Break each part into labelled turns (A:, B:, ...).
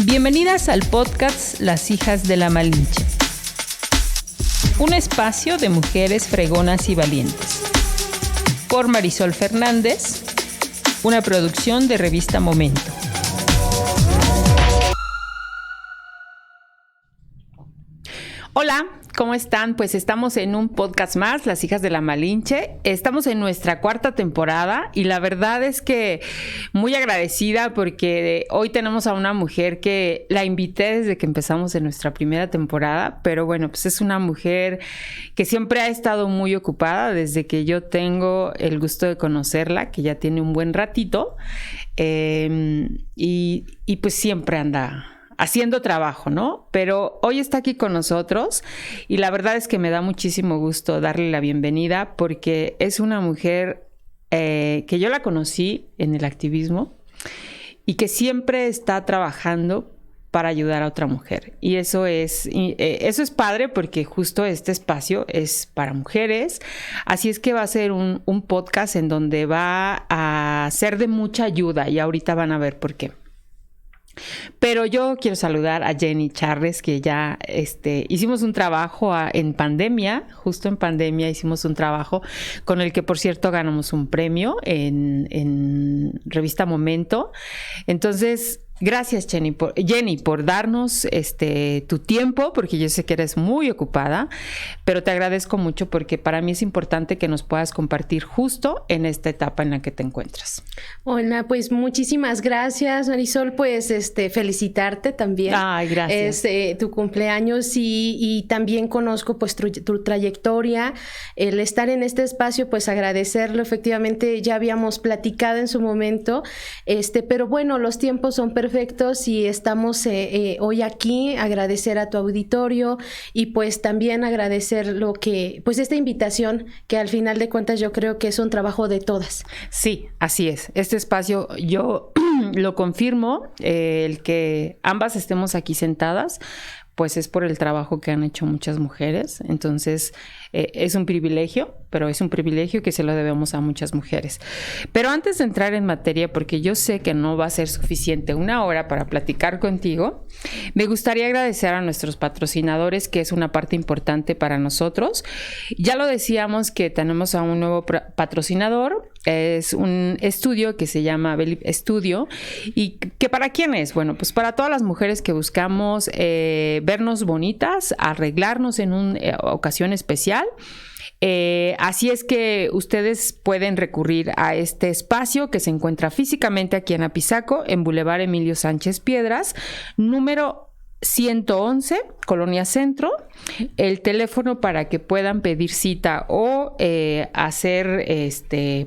A: Bienvenidas al podcast Las Hijas de la Malinche. Un espacio de mujeres fregonas y valientes. Por Marisol Fernández, una producción de Revista Momento. Hola, ¿cómo están? Pues estamos en un podcast más, Las Hijas de la Malinche. Estamos en nuestra 4ª temporada y la verdad es que muy agradecida porque hoy tenemos a una mujer que la invité desde que empezamos en nuestra primera temporada, pero bueno, pues es una mujer que siempre ha estado muy ocupada desde que yo tengo el gusto de conocerla, que ya tiene un buen ratito, y pues siempre anda haciendo trabajo, ¿no? Pero hoy está aquí con nosotros y la verdad es que me da muchísimo gusto darle la bienvenida porque es una mujer que yo la conocí en el activismo y que siempre está trabajando para ayudar a otra mujer. Y eso es padre porque justo este espacio es para mujeres. Así es que va a ser un podcast en donde va a ser de mucha ayuda y ahorita van a ver por qué. Pero yo quiero saludar a Jenny Charres, que ya hicimos un trabajo en pandemia, justo en pandemia hicimos un trabajo con el que, por cierto, ganamos un premio en Revista Momento. Entonces, gracias, Jenny, por darnos tu tiempo, porque yo sé que eres muy ocupada, pero te agradezco mucho porque para mí es importante que nos puedas compartir justo en esta etapa en la que te encuentras.
B: Hola, pues muchísimas gracias, Marisol, pues felicitarte también.
A: Ay, gracias.
B: Tu cumpleaños y también conozco pues tu trayectoria, el estar en este espacio, pues agradecerlo, efectivamente ya habíamos platicado en su momento, pero bueno, los tiempos son perfectos y estamos hoy aquí, agradecer a tu auditorio y pues también agradecer pues esta invitación que al final de cuentas yo creo que es un trabajo de todas.
A: Sí, así es. Este espacio yo lo confirmo, el que ambas estemos aquí sentadas, pues es por el trabajo que han hecho muchas mujeres. Entonces, es un privilegio, pero es un privilegio que se lo debemos a muchas mujeres. Pero antes de entrar en materia, porque yo sé que no va a ser suficiente una hora para platicar contigo, me gustaría agradecer a nuestros patrocinadores, que es una parte importante para nosotros. Ya lo decíamos que tenemos a un nuevo patrocinador, es un estudio que se llama Belly Studio. ¿Y que para quién es? Bueno, pues para todas las mujeres que buscamos vernos bonitas, arreglarnos en una ocasión especial. Así es que ustedes pueden recurrir a este espacio que se encuentra físicamente aquí en Apizaco, en Boulevard Emilio Sánchez Piedras, número 111, Colonia Centro. El teléfono para que puedan pedir cita o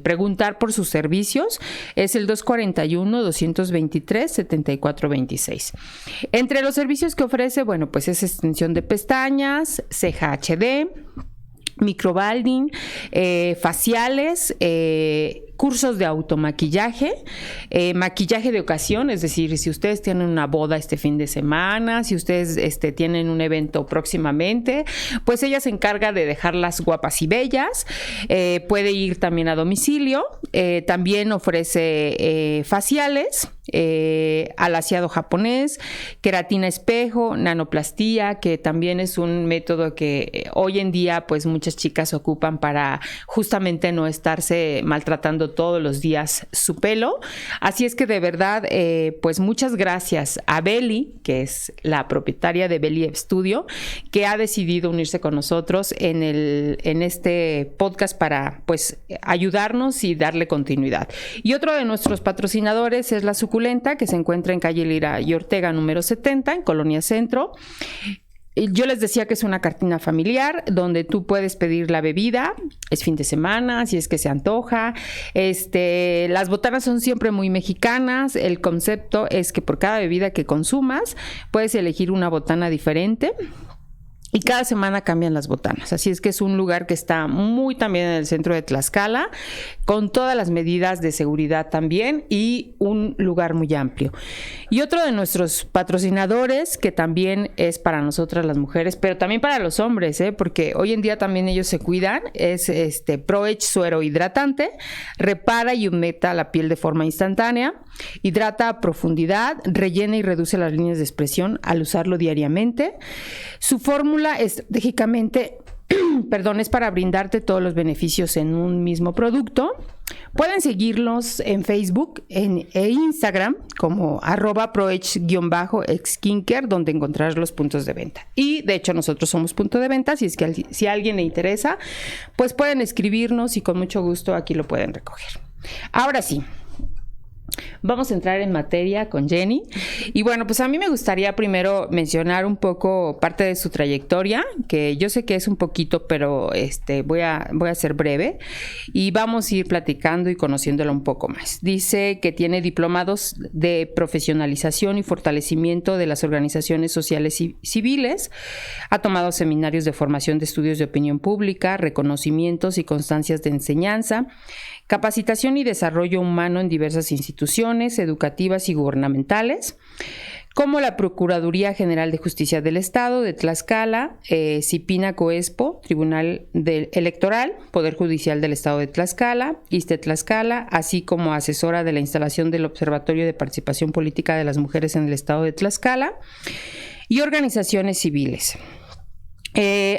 A: preguntar por sus servicios es el 241-223-7426. Entre los servicios que ofrece, bueno, pues es extensión de pestañas, ceja HD, microblading, faciales, cursos de automaquillaje, maquillaje de ocasión, es decir, si ustedes tienen una boda este fin de semana, si ustedes tienen un evento próximamente, pues ella se encarga de dejarlas guapas y bellas. Puede ir también a domicilio, también ofrece faciales, alaciado japonés, queratina espejo, nanoplastía, que también es un método que hoy en día pues muchas chicas ocupan para justamente no estarse maltratando todos los días su pelo. Así es que de verdad, pues muchas gracias a Beli, que es la propietaria de Belly Studio, que ha decidido unirse con nosotros en este podcast para pues ayudarnos y darle continuidad. Y otro de nuestros patrocinadores es La Suculenta, que se encuentra en calle Lira y Ortega número 70, en Colonia Centro. Yo les decía que es una cantina familiar donde tú puedes pedir la bebida, es fin de semana, si es que se antoja. Las botanas son siempre muy mexicanas. El concepto es que por cada bebida que consumas puedes elegir una botana diferente. Y cada semana cambian las botanas. Así es que es un lugar que está muy también en el centro de Tlaxcala, con todas las medidas de seguridad también y un lugar muy amplio. Y otro de nuestros patrocinadores, que también es para nosotras las mujeres, pero también para los hombres, porque hoy en día también ellos se cuidan, es ProEdge Suero Hidratante. Repara y humecta la piel de forma instantánea, hidrata a profundidad, rellena y reduce las líneas de expresión al usarlo diariamente. Su fórmula estratégicamente, es para brindarte todos los beneficios en un mismo producto. Pueden seguirlos en Facebook e Instagram como @proedge_skincare, donde encontrarás los puntos de venta. Y de hecho nosotros somos punto de venta, si es que si a alguien le interesa, pues pueden escribirnos y con mucho gusto aquí lo pueden recoger. Ahora sí, vamos a entrar en materia con Jenny. Y bueno, pues a mí me gustaría primero mencionar un poco parte de su trayectoria, que yo sé que es un poquito, pero voy a ser breve y vamos a ir platicando y conociéndola un poco más. Dice que tiene diplomados de profesionalización y fortalecimiento de las organizaciones sociales y civiles, ha tomado seminarios de formación de estudios de opinión pública, reconocimientos y constancias de enseñanza, capacitación y desarrollo humano en diversas instituciones educativas y gubernamentales, como la Procuraduría General de Justicia del Estado de Tlaxcala, CIPINA Coespo, Tribunal Electoral, Poder Judicial del Estado de Tlaxcala, ISSSTE Tlaxcala, así como asesora de la instalación del Observatorio de Participación Política de las Mujeres en el Estado de Tlaxcala y organizaciones civiles.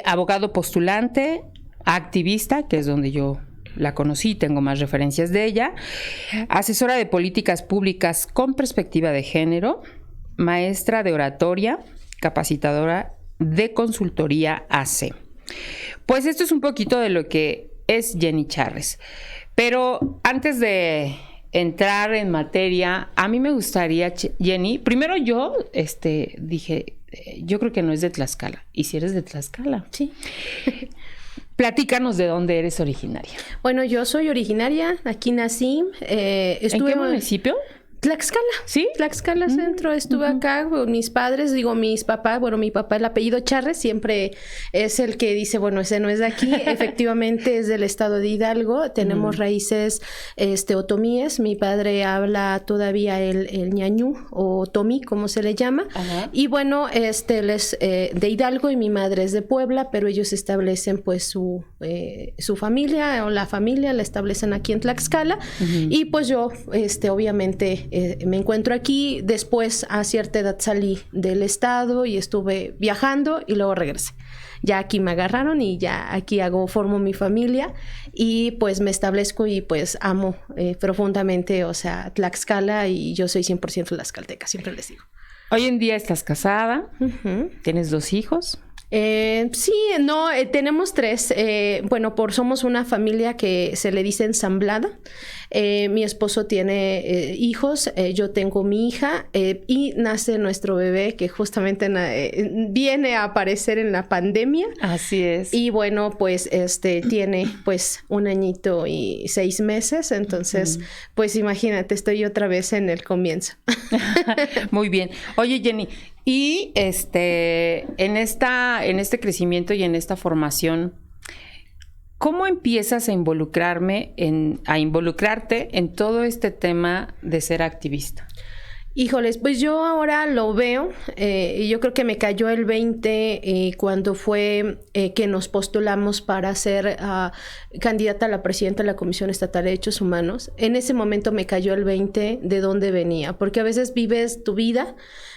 A: Abogado postulante, activista, que es donde yo la conocí, tengo más referencias de ella, asesora de políticas públicas con perspectiva de género, maestra de oratoria, capacitadora de consultoría AC. Pues esto es un poquito de lo que es Jenny Charres. Pero antes de entrar en materia, a mí me gustaría, Jenny, primero yo dije, yo creo que no es de Tlaxcala. ¿Y si eres de Tlaxcala?
B: Sí.
A: Platícanos de dónde eres originaria.
B: Bueno, yo soy originaria, aquí nací.
A: ¿En qué municipio?
B: Tlaxcala.
A: ¿Sí?
B: Tlaxcala Centro. Estuve acá con mis padres, mis papás. Bueno, mi papá, el apellido Charres, siempre es el que dice, bueno, ese no es de aquí. Efectivamente es del estado de Hidalgo. Tenemos raíces otomíes. Mi padre habla todavía el ñañú o otomí, como se le llama. Ajá. Y bueno, él es de Hidalgo y mi madre es de Puebla, pero ellos establecen pues su familia o la familia la establecen aquí en Tlaxcala. Y pues yo, obviamente, me encuentro aquí. Después a cierta edad salí del estado y estuve viajando y luego regresé. Ya aquí me agarraron y ya aquí formo mi familia y pues me establezco y pues amo profundamente, Tlaxcala, y yo soy 100% tlaxcalteca, siempre les digo.
A: Hoy en día estás casada, ¿tienes 2 hijos?
B: Sí, no, tenemos 3. Somos una familia que se le dice ensamblada. Mi esposo tiene hijos, yo tengo mi hija y nace nuestro bebé que justamente viene a aparecer en la pandemia.
A: Así es.
B: Y bueno, pues tiene pues 1 añito y 6 meses, entonces pues imagínate, estoy otra vez en el comienzo.
A: Muy bien. Oye, Jenny, y en este crecimiento y en esta formación, ¿cómo empiezas a involucrarte en todo este tema de ser activista?
B: Híjoles, pues yo ahora lo veo, y yo creo que me cayó el 20 cuando fue que nos postulamos para ser candidata a la presidenta de la Comisión Estatal de Derechos Humanos. En ese momento me cayó el 20 de dónde venía, porque a veces vives tu vida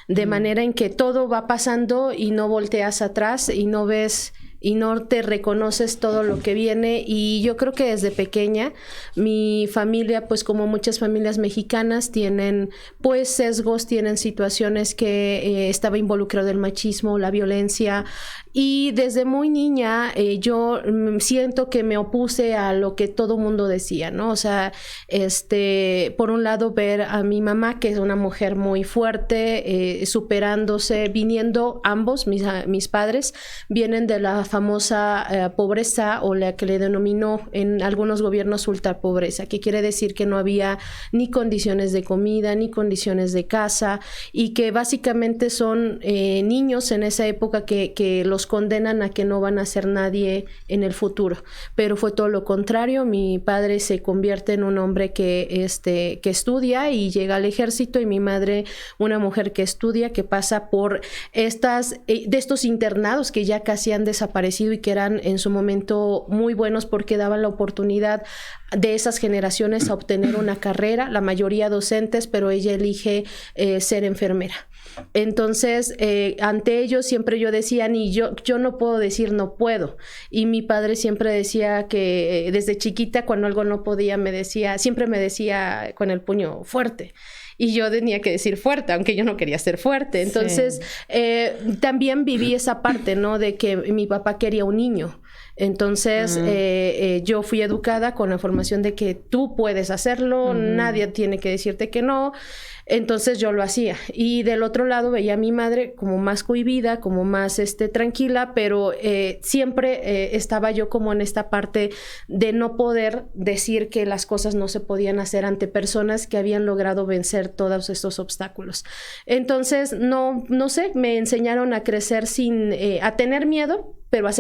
B: de manera en que todo va pasando y no volteas atrás y no ves y no te reconoces todo lo que viene. Y yo creo que desde pequeña mi familia, pues como muchas familias mexicanas, tienen pues sesgos, tienen situaciones que estaba involucrado el machismo, la violencia, y desde muy niña yo siento que me opuse a lo que todo mundo decía, ¿no? O sea, por un lado ver a mi mamá, que es una mujer muy fuerte, superándose, viniendo ambos, mis padres vienen de la famosa pobreza, o la que le denominó en algunos gobiernos ultra pobreza, que quiere decir que no había ni condiciones de comida, ni condiciones de casa, y que básicamente son niños en esa época que los los condenan a que no van a ser nadie en el futuro. Pero fue todo lo contrario. Mi padre se convierte en un hombre que estudia y llega al ejército, y mi madre una mujer que estudia, que pasa por de estos internados que ya casi han desaparecido y que eran en su momento muy buenos porque daban la oportunidad de esas generaciones a obtener una carrera, la mayoría docentes, pero ella elige ser enfermera. Entonces, ante ellos siempre yo decía, ni yo no puedo decir no puedo. Y mi padre siempre decía que desde chiquita, cuando algo no podía, siempre me decía con el puño fuerte. Y yo tenía que decir fuerte, aunque yo no quería ser fuerte. Entonces, también viví esa parte, ¿no? De que mi papá quería un niño. Entonces, yo fui educada con la formación de que tú puedes hacerlo, nadie tiene que decirte que no. Entonces yo lo hacía. Y del otro lado veía a mi madre como más cohibida, como más tranquila, pero siempre estaba yo como en esta parte de no poder decir que las cosas no se podían hacer ante personas que habían logrado vencer todos estos obstáculos. Entonces, no sé, me enseñaron a crecer a tener miedo, pero a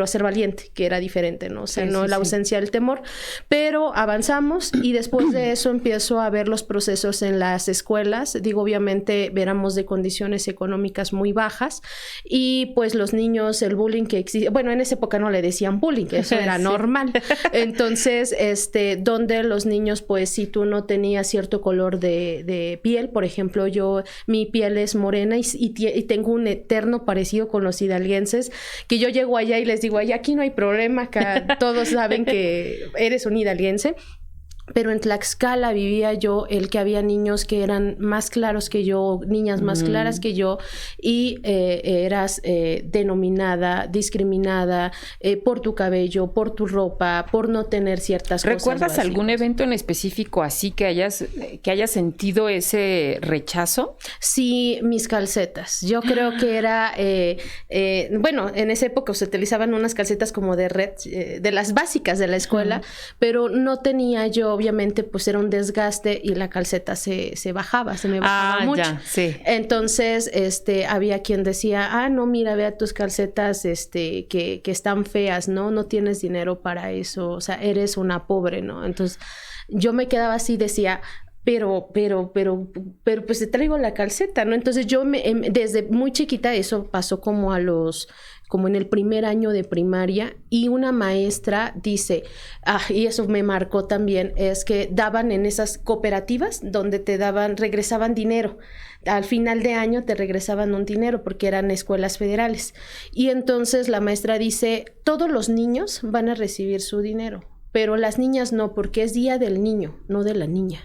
B: ser valiente, que era diferente, ¿no? O sea, la ausencia del temor. Pero avanzamos y después de eso empiezo a ver los procesos en las escuelas. Digo, obviamente, éramos de condiciones económicas muy bajas y pues los niños, el bullying que existe, bueno, en esa época no le decían bullying, que eso era normal. Entonces, donde los niños, pues, si tú no tenías cierto color de piel, por ejemplo, mi piel es morena y tengo un eterno parecido con los hidalguenses, que yo llego allá y les digo, aquí no hay problema, acá todos saben que eres un hidalguense. Pero en Tlaxcala vivía yo el que había niños que eran más claros que yo, niñas más claras que yo, y eras denominada, discriminada por tu cabello, por tu ropa, por no tener ciertas cosas.
A: ¿Recuerdas algún evento en específico así que hayas sentido ese rechazo?
B: Sí, mis calcetas. Yo creo que era, bueno, en esa época se utilizaban unas calcetas como de red, de las básicas de la escuela, pero no tenía yo, obviamente, pues era un desgaste y la calceta se me bajaba mucho.
A: Ya, sí.
B: Entonces, había quien decía, no, mira, vea tus calcetas, que están feas, ¿no? No tienes dinero para eso, o sea, eres una pobre, ¿no? Entonces, yo me quedaba así, decía, pero, pues te traigo la calceta, ¿no? Entonces, yo desde muy chiquita, eso pasó como en el primer año de primaria, y una maestra dice, y eso me marcó también, es que daban en esas cooperativas donde regresaban dinero. Al final de año te regresaban un dinero porque eran escuelas federales. Y entonces la maestra dice, todos los niños van a recibir su dinero, pero las niñas no, porque es día del niño, no de la niña.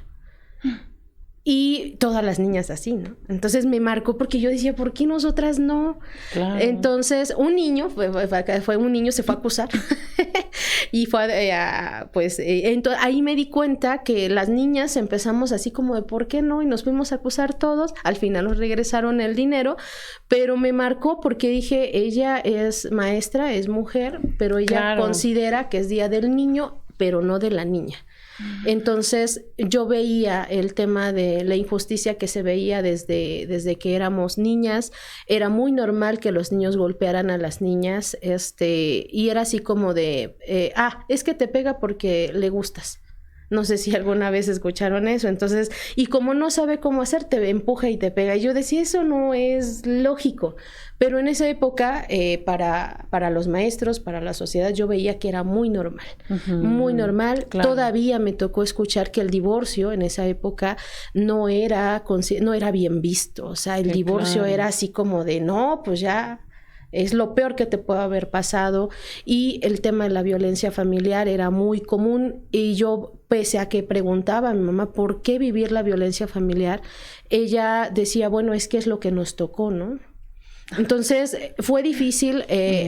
B: Y todas las niñas así, ¿no? Entonces me marcó porque yo decía, ¿por qué nosotras no? Claro. Entonces un niño, se fue a acusar y fue entonces, ahí me di cuenta que las niñas empezamos así como de ¿por qué no? Y nos fuimos a acusar todos. Al final nos regresaron el dinero, pero me marcó porque dije, ella es maestra, es mujer, pero ella considera que es día del niño, pero no de la niña. Entonces yo veía el tema de la injusticia que se veía desde que éramos niñas. Era muy normal que los niños golpearan a las niñas, y era así como de es que te pega porque le gustas. No sé si alguna vez escucharon eso. Entonces, y como no sabe cómo hacer, te empuja y te pega. Y yo decía, eso no es lógico. Pero en esa época, para los maestros, para la sociedad, yo veía que era muy normal. Muy normal. Claro. Todavía me tocó escuchar que el divorcio en esa época no era bien visto. O sea, el divorcio era así como de, no, pues ya es lo peor que te puede haber pasado. Y el tema de la violencia familiar era muy común. Y yo, pese a que preguntaba a mi mamá por qué vivir la violencia familiar, ella decía, bueno, es que es lo que nos tocó, ¿no? Entonces fue difícil.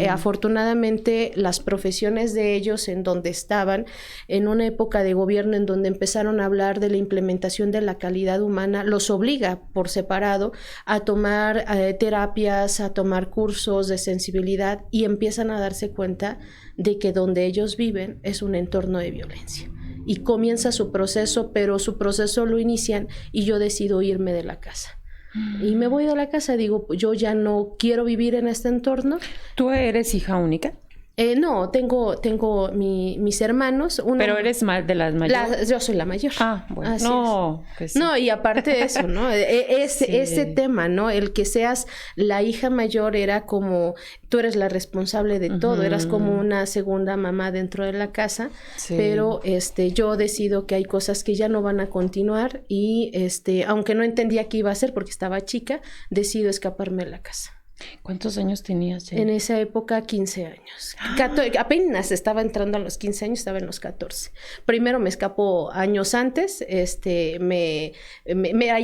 B: Afortunadamente las profesiones de ellos en donde estaban en una época de gobierno en donde empezaron a hablar de la implementación de la calidad humana, los obliga por separado a tomar terapias, a tomar cursos de sensibilidad, y empiezan a darse cuenta de que donde ellos viven es un entorno de violencia. Y comienza su proceso, pero su proceso lo inician y yo decido irme de la casa. Y me voy de la casa, digo, yo ya no quiero vivir en este entorno.
A: ¿Tú eres hija única?
B: No, tengo mis hermanos.
A: Pero eres de las mayores.
B: Yo soy la mayor.
A: Ah, bueno.
B: Así
A: no,
B: es. Sí. No, y aparte de eso, ¿no? Ese tema, ¿no? El que seas la hija mayor era como, tú eres la responsable de todo, eras como una segunda mamá dentro de la casa, pero yo decido que hay cosas que ya no van a continuar y aunque no entendía qué iba a hacer porque estaba chica, decido escaparme de la casa.
A: ¿Cuántos años tenías, Jenny?
B: En esa época, 15 años. Apenas estaba entrando a los 15 años, estaba en los 14. Primero me escapó años antes, ahí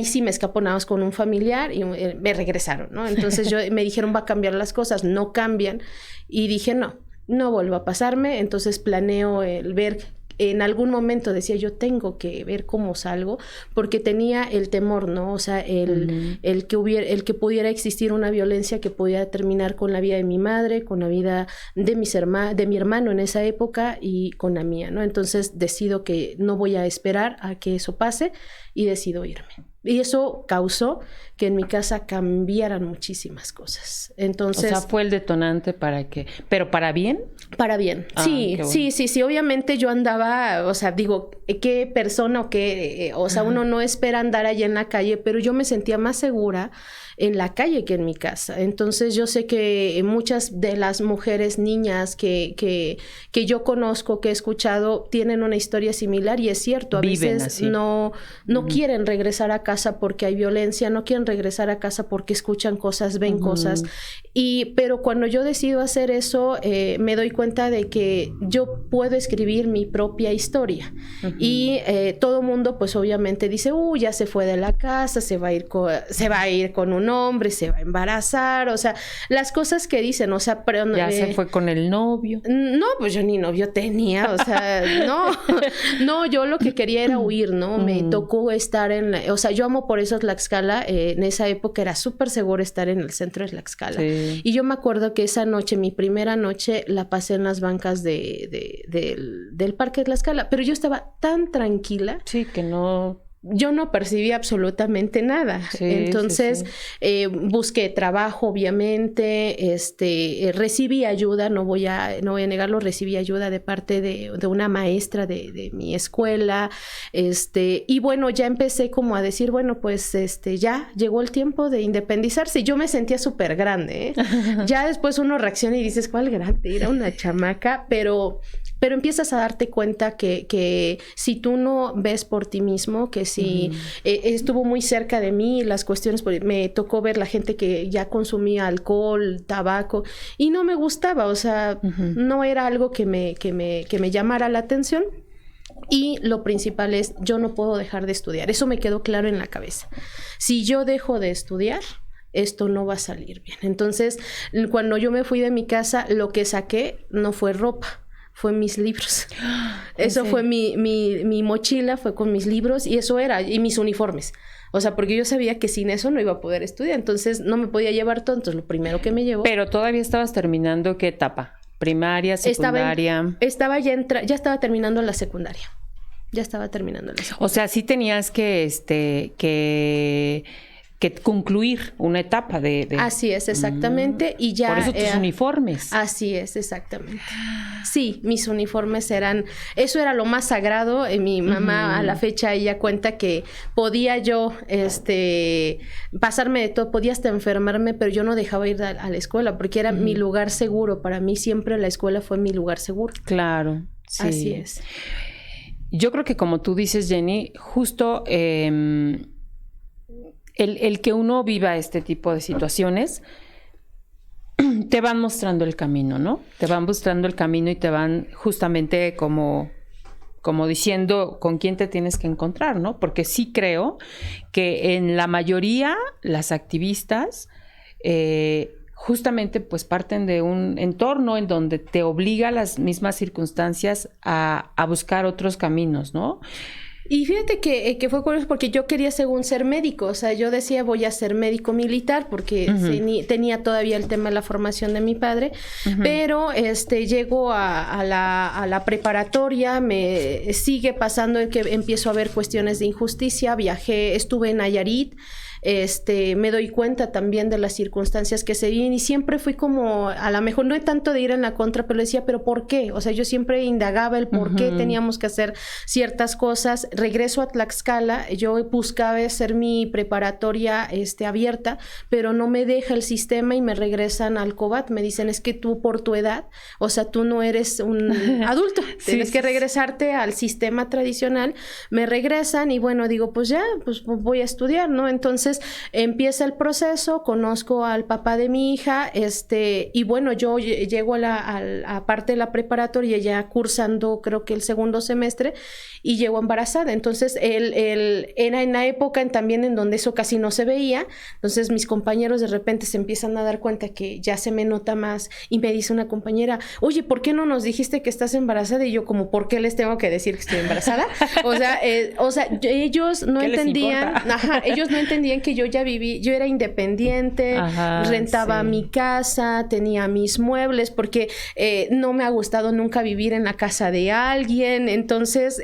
B: sí me escapó nada más con un familiar y me regresaron, ¿no? Entonces me dijeron, va a cambiar las cosas, no cambian. Y dije, no vuelva a pasarme, entonces planeo el ver. En algún momento decía yo tengo que ver cómo salgo porque tenía el temor, ¿no? O sea, el que pudiera existir una violencia que pudiera terminar con la vida de mi madre, con la vida de mi hermano en esa época y con la mía, ¿no? Entonces decido que no voy a esperar a que eso pase y decido irme. Y eso causó que en mi casa cambiaran muchísimas cosas. Entonces,
A: o sea, fue el detonante para que... ¿Pero para bien?
B: Para bien, sí, bueno. Sí. Obviamente yo andaba, o sea, digo, qué persona o qué... o sea, uno no espera andar allá en la calle, pero yo me sentía más segura en la calle que en mi casa. Entonces yo sé que muchas de las mujeres, niñas que yo conozco, que he escuchado, tienen una historia similar y es cierto, a veces así. No quieren regresar a casa porque hay violencia, no quieren regresar a casa porque escuchan cosas, ven cosas. Pero cuando yo decido hacer eso, me doy cuenta de que yo puedo escribir mi propia historia. Y todo mundo pues obviamente dice, ya se fue de la casa, se va a ir con un hombre, se va a embarazar, o sea, las cosas que dicen, o sea, pero
A: ya se fue con el novio.
B: No, pues yo ni novio tenía, o sea, no, yo lo que quería era huir, ¿no? Me tocó estar o sea, yo amo por eso Tlaxcala, en esa época era súper seguro estar en el centro de Tlaxcala. Sí. Y yo me acuerdo que esa noche, mi primera noche, la pasé en las bancas del Parque de Tlaxcala, pero yo estaba tan tranquila.
A: Sí, que
B: yo no percibí absolutamente nada. Sí, entonces, sí. Busqué trabajo, obviamente, recibí ayuda, no voy a negarlo, recibí ayuda de parte de una maestra de mi escuela, y bueno, ya empecé como a decir, bueno, pues, ya llegó el tiempo de independizarse, y yo me sentía súper grande, ¿eh? Ya después uno reacciona y dices, ¿cuál grande? Era una chamaca, pero empiezas a darte cuenta que si tú no ves por ti mismo, que si estuvo muy cerca de mí las cuestiones, me tocó ver la gente que ya consumía alcohol, tabaco, y no me gustaba, o sea, no era algo que me llamara la atención. Y lo principal es, yo no puedo dejar de estudiar, eso me quedó claro en la cabeza. Si yo dejo de estudiar, esto no va a salir bien. Entonces, cuando yo me fui de mi casa, lo que saqué no fue ropa, fue mis libros. Eso fue mi mochila, fue con mis libros y eso era, y mis uniformes. O sea, porque yo sabía que sin eso no iba a poder estudiar, entonces no me podía llevar todo, entonces lo primero que me llevó...
A: Pero todavía estabas terminando, ¿qué etapa? ¿Primaria, secundaria?
B: Ya estaba terminando la secundaria. O
A: sea, sí tenías que concluir una etapa de...
B: Así es, exactamente. Y ya...
A: Por eso tus uniformes.
B: Así es, exactamente. Sí, mis uniformes eran... Eso era lo más sagrado. Mi mamá, a la fecha, ella cuenta que podía yo pasarme de todo, podía hasta enfermarme, pero yo no dejaba ir a la escuela porque era mi lugar seguro. Para mí siempre la escuela fue mi lugar seguro.
A: Claro, sí.
B: Así es.
A: Yo creo que como tú dices, Jenny, justo... El que uno viva este tipo de situaciones te van mostrando el camino, ¿no? Te van mostrando el camino y te van justamente como diciendo con quién te tienes que encontrar, ¿no? Porque sí creo que en la mayoría las activistas justamente pues parten de un entorno en donde te obliga a las mismas circunstancias a buscar otros caminos, ¿no?
B: Y fíjate que fue curioso porque yo quería según ser médico, o sea, yo decía voy a ser médico militar porque tenía todavía el tema de la formación de mi padre, pero llego a la preparatoria, me sigue pasando que empiezo a ver cuestiones de injusticia, estuve en Nayarit, me doy cuenta también de las circunstancias que se viven y siempre fui como, a lo mejor no es tanto de ir en la contra, pero decía, ¿pero por qué? O sea, yo siempre indagaba el por qué teníamos que hacer ciertas cosas. Regreso a Tlaxcala, yo buscaba hacer mi preparatoria abierta, pero no me deja el sistema y me regresan al COBAT. Me dicen, es que tú por tu edad, o sea, tú no eres un adulto, tienes que regresarte al sistema tradicional. Me regresan y bueno, digo, pues ya, pues voy a estudiar, ¿no? Entonces empieza el proceso, conozco al papá de mi hija, y bueno, yo llego a la parte de la preparatoria ya cursando creo que el segundo semestre y llego embarazada. Entonces él era en la época también en donde eso casi no se veía, entonces mis compañeros de repente se empiezan a dar cuenta que ya se me nota más y me dice una compañera, oye, ¿por qué no nos dijiste que estás embarazada? Y yo como, ¿por qué les tengo que decir que estoy embarazada? O sea, ellos no entendían, ellos no entendían que yo ya viví, yo era independiente, rentaba mi casa, tenía mis muebles, porque no me ha gustado nunca vivir en la casa de alguien. Entonces,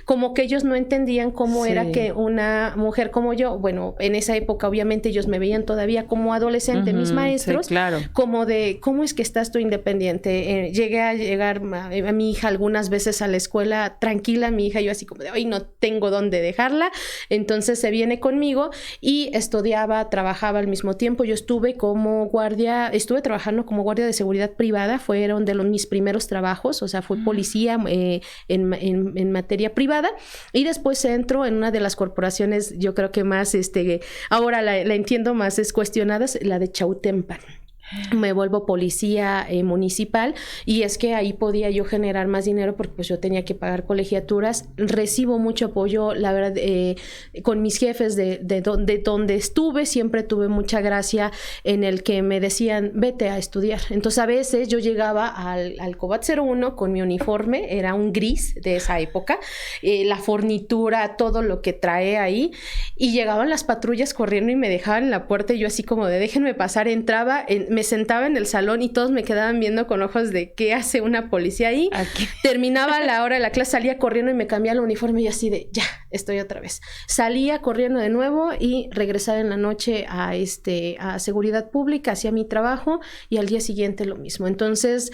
B: como que ellos no entendían cómo era que una mujer como yo, bueno, en esa época obviamente ellos me veían todavía como adolescente, mis maestros, como de, ¿cómo es que estás tú independiente? Llegué a llegar a mi hija algunas veces a la escuela tranquila, mi hija, yo así como de, ay, no tengo dónde dejarla. Entonces se viene conmigo y estudiaba, trabajaba al mismo tiempo. Yo estuve trabajando como guardia de seguridad privada, fueron de mis primeros trabajos, o sea, fui policía en materia privada y después entro en una de las corporaciones, yo creo que más, ahora la entiendo más, es cuestionadas, la de Chautempan. Me vuelvo policía municipal y es que ahí podía yo generar más dinero porque pues yo tenía que pagar colegiaturas. Recibo mucho apoyo, la verdad, con mis jefes de donde estuve, siempre tuve mucha gracia en el que me decían, vete a estudiar. Entonces a veces yo llegaba al COBAT 01 con mi uniforme, era un gris de esa época, la fornitura, todo lo que trae ahí, y llegaban las patrullas corriendo y me dejaban en la puerta y yo así como de déjenme pasar, entraba, me sentaba en el salón y todos me quedaban viendo con ojos de ¿qué hace una policía ahí? Aquí. Terminaba la hora de la clase, salía corriendo y me cambiaba el uniforme y así de ya, estoy otra vez. Salía corriendo de nuevo y regresaba en la noche a seguridad pública, hacía mi trabajo y al día siguiente lo mismo. Entonces,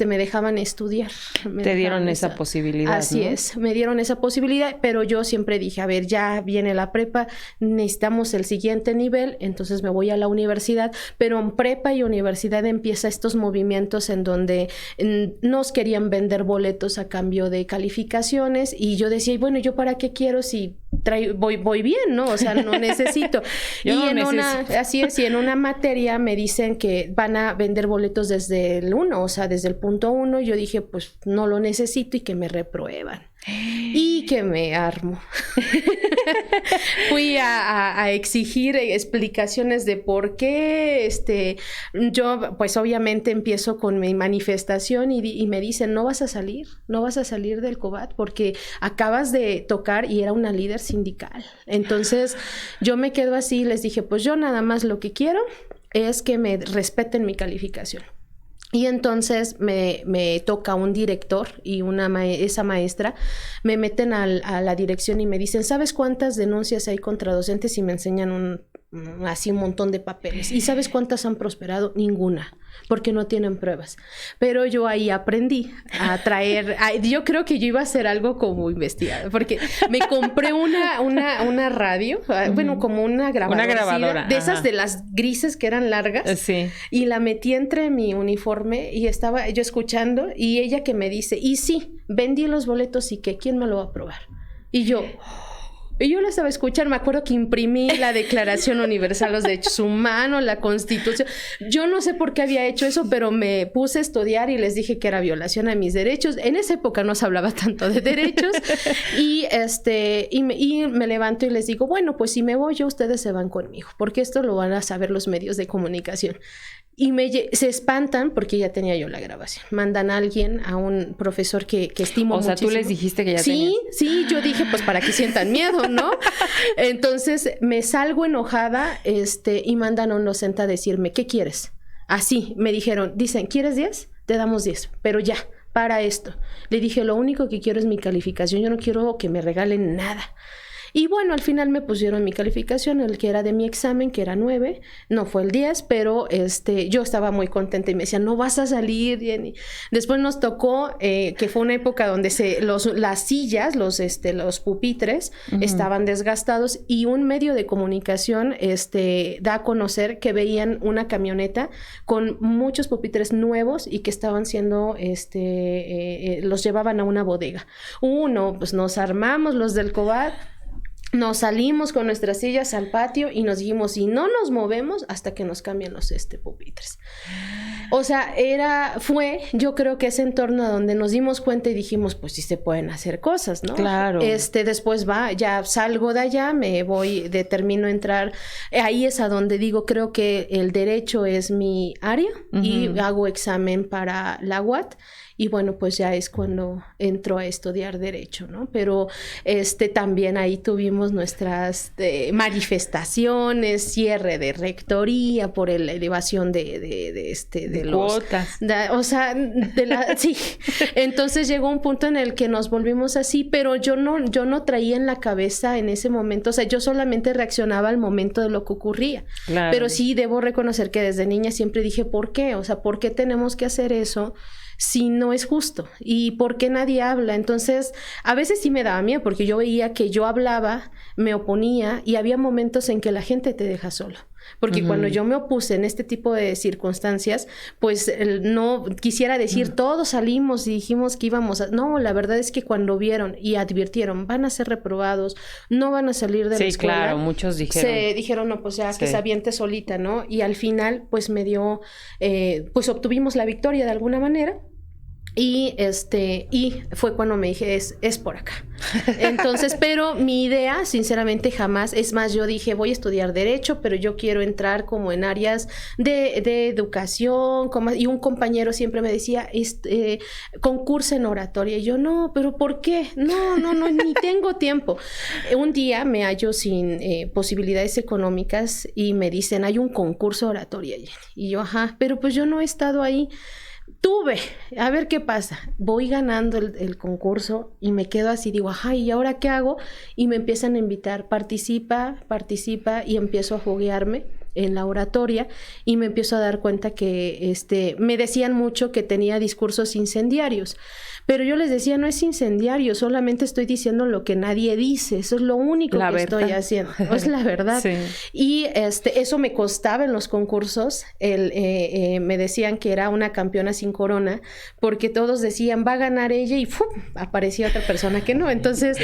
B: me dejaban estudiar.
A: Te dieron esa posibilidad,
B: Así, ¿no? Es, me dieron esa posibilidad, pero yo siempre dije, a ver, ya viene la prepa, necesitamos el siguiente nivel, entonces me voy a la universidad, pero en prepa y universidad empieza estos movimientos en donde nos querían vender boletos a cambio de calificaciones y yo decía, y bueno, ¿yo para qué quiero si voy bien, ¿no? O sea, no necesito. Así es, y en una materia me dicen que van a vender boletos desde el 1, o sea, desde el punto 1, yo dije, pues no lo necesito y que me reprueban. Y que me armo. Fui a exigir explicaciones de por qué yo pues obviamente empiezo con mi manifestación y me dicen no vas a salir del COBAT porque acabas de tocar y era una líder sindical. Entonces yo me quedo así y les dije pues yo nada más lo que quiero es que me respeten mi calificación. Y entonces me toca un director y esa maestra me meten a la dirección y me dicen, ¿sabes cuántas denuncias hay contra docentes? Y me enseñan así un montón de papeles. ¿Y sabes cuántas han prosperado? Ninguna, porque no tienen pruebas. Pero yo ahí aprendí a traer, yo creo que yo iba a hacer algo como investigar, porque me compré una radio, bueno, como una grabadora. De esas de las grises que eran largas. Sí. Y la metí entre mi uniforme y estaba yo escuchando y ella que me dice, y sí, vendí los boletos y que ¿quién me lo va a probar? Y yo la estaba escuchando, me acuerdo que imprimí la Declaración Universal de los Derechos Humanos, la Constitución. Yo no sé por qué había hecho eso, pero me puse a estudiar y les dije que era violación a mis derechos. En esa época no se hablaba tanto de derechos. Y me levanto y les digo, bueno, pues si me voy yo, ustedes se van conmigo, porque esto lo van a saber los medios de comunicación. Y se espantan porque ya tenía yo la grabación. Mandan a alguien, a un profesor que estimo muchísimo.
A: O sea, tú les dijiste que ya
B: tenías.
A: Sí,
B: sí, yo dije, pues para que sientan miedo, ¿no? Entonces me salgo enojada y mandan a un docente a decirme, ¿qué quieres? Así, me dicen, ¿quieres 10? Te damos 10, pero ya, para esto. Le dije, lo único que quiero es mi calificación, yo no quiero que me regalen nada. Y bueno, al final me pusieron mi calificación, el que era de mi examen, que era 9, no fue el 10, pero yo estaba muy contenta y me decían, no vas a salir, Jenny. Después nos tocó, que fue una época donde las sillas, los pupitres, estaban desgastados, y un medio de comunicación da a conocer que veían una camioneta con muchos pupitres nuevos y que estaban siendo, los llevaban a una bodega. Pues nos armamos los del COBAD, nos salimos con nuestras sillas al patio y nos dijimos, y no nos movemos hasta que nos cambien los pupitres. O sea, yo creo que ese entorno donde nos dimos cuenta y dijimos, pues sí se pueden hacer cosas, ¿no?
A: Claro.
B: Después ya salgo de allá, me voy, determino entrar. Ahí es a donde digo, creo que el derecho es mi área, y hago examen para la UAT. Y bueno, pues ya es cuando entro a estudiar Derecho, ¿no? Pero también ahí tuvimos nuestras manifestaciones, cierre de rectoría por la elevación de los
A: cuotas.
B: Sí. Entonces llegó un punto en el que nos volvimos así, pero yo no traía en la cabeza en ese momento, o sea, yo solamente reaccionaba al momento de lo que ocurría.
A: Claro.
B: Pero sí debo reconocer que desde niña siempre dije, ¿por qué? O sea, ¿por qué tenemos que hacer eso si no es justo? ¿Y por qué nadie habla? Entonces, a veces sí me daba miedo porque yo veía que yo hablaba, me oponía, y había momentos en que la gente te deja solo. Porque cuando yo me opuse en este tipo de circunstancias, pues no quisiera decir todos salimos y dijimos que íbamos a... No, la verdad es que cuando vieron y advirtieron, van a ser reprobados, no van a salir de la escuela. Sí,
A: claro, muchos
B: dijeron, no, pues ya que se aviente solita, ¿no? Y al final, pues me dio... pues obtuvimos la victoria de alguna manera. Y fue cuando me dije, es por acá. Entonces, pero mi idea, sinceramente, jamás, es más, yo dije, voy a estudiar Derecho, pero yo quiero entrar como en áreas de educación, y un compañero siempre me decía, concurso en oratoria, y yo, no, pero ¿por qué? No, ni tengo tiempo. Un día me hallo sin posibilidades económicas y me dicen, hay un concurso de oratoria, Jenny. Y yo, ajá, pero pues yo no he estado ahí. A ver qué pasa. Voy ganando el concurso y me quedo así, digo, ajá, ¿y ahora qué hago? Y me empiezan a invitar, participa, y empiezo a foguearme en la oratoria y me empiezo a dar cuenta que me decían mucho que tenía discursos incendiarios. Pero yo les decía, no es incendiario, solamente estoy diciendo lo que nadie dice, eso es lo único que estoy haciendo, es la verdad. Sí. Y eso me costaba en los concursos, me decían que era una campeona sin corona, porque todos decían, va a ganar ella, y ¡fum!, aparecía otra persona que no. Entonces,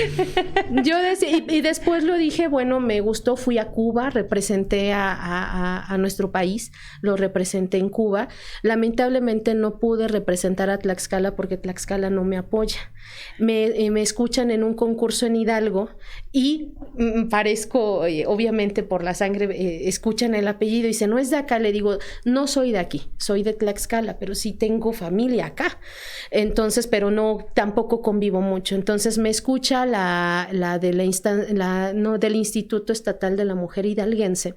B: yo decía, y después lo dije, bueno, me gustó, fui a Cuba, representé a nuestro país, lo representé en Cuba. Lamentablemente no pude representar a Tlaxcala porque Tlaxcala no me apoya. Me escuchan en un concurso en Hidalgo y parezco, obviamente por la sangre, escuchan el apellido y dicen, no es de acá. Le digo, no soy de aquí, soy de Tlaxcala, pero sí tengo familia acá. Entonces, pero no, tampoco convivo mucho. Entonces me escucha del Instituto Estatal de la Mujer Hidalguense.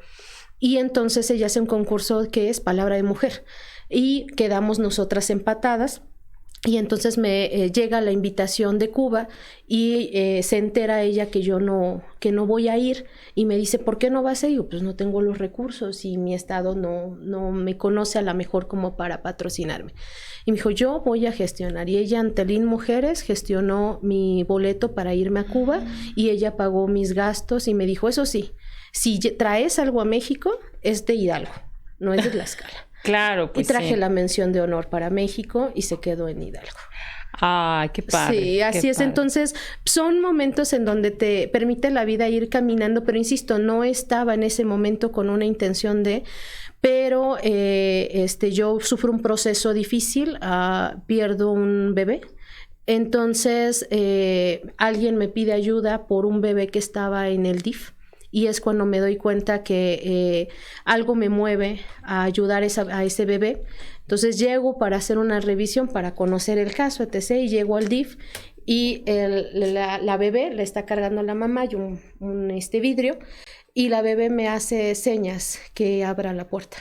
B: Y entonces ella hace un concurso que es Palabra de Mujer. Y quedamos nosotras empatadas. Y entonces me llega la invitación de Cuba y se entera ella que no voy a ir, y me dice, ¿por qué no vas a ir? Pues no tengo los recursos y mi estado no me conoce a la mejor como para patrocinarme. Y me dijo, yo voy a gestionar. Y ella, Antelín Mujeres, gestionó mi boleto para irme a Cuba y ella pagó mis gastos y me dijo, eso sí, si traes algo a México, es de Hidalgo, no es de Tlaxcala.
A: Claro, pues
B: y traje la mención de honor para México y se quedó en Hidalgo.
A: ¡Ay, qué padre!
B: Sí, así es. Padre. Entonces, son momentos en donde te permite la vida ir caminando, pero insisto, no estaba en ese momento con una intención pero yo sufro un proceso difícil, pierdo un bebé. Entonces, alguien me pide ayuda por un bebé que estaba en el DIF. y es cuando me doy cuenta que algo me mueve a ayudar a ese bebé. Entonces llego para hacer una revisión, para conocer el caso, etc. Y llego al DIF y la bebé le está cargando a la mamá y un vidrio, y la bebé me hace señas que abra la puerta.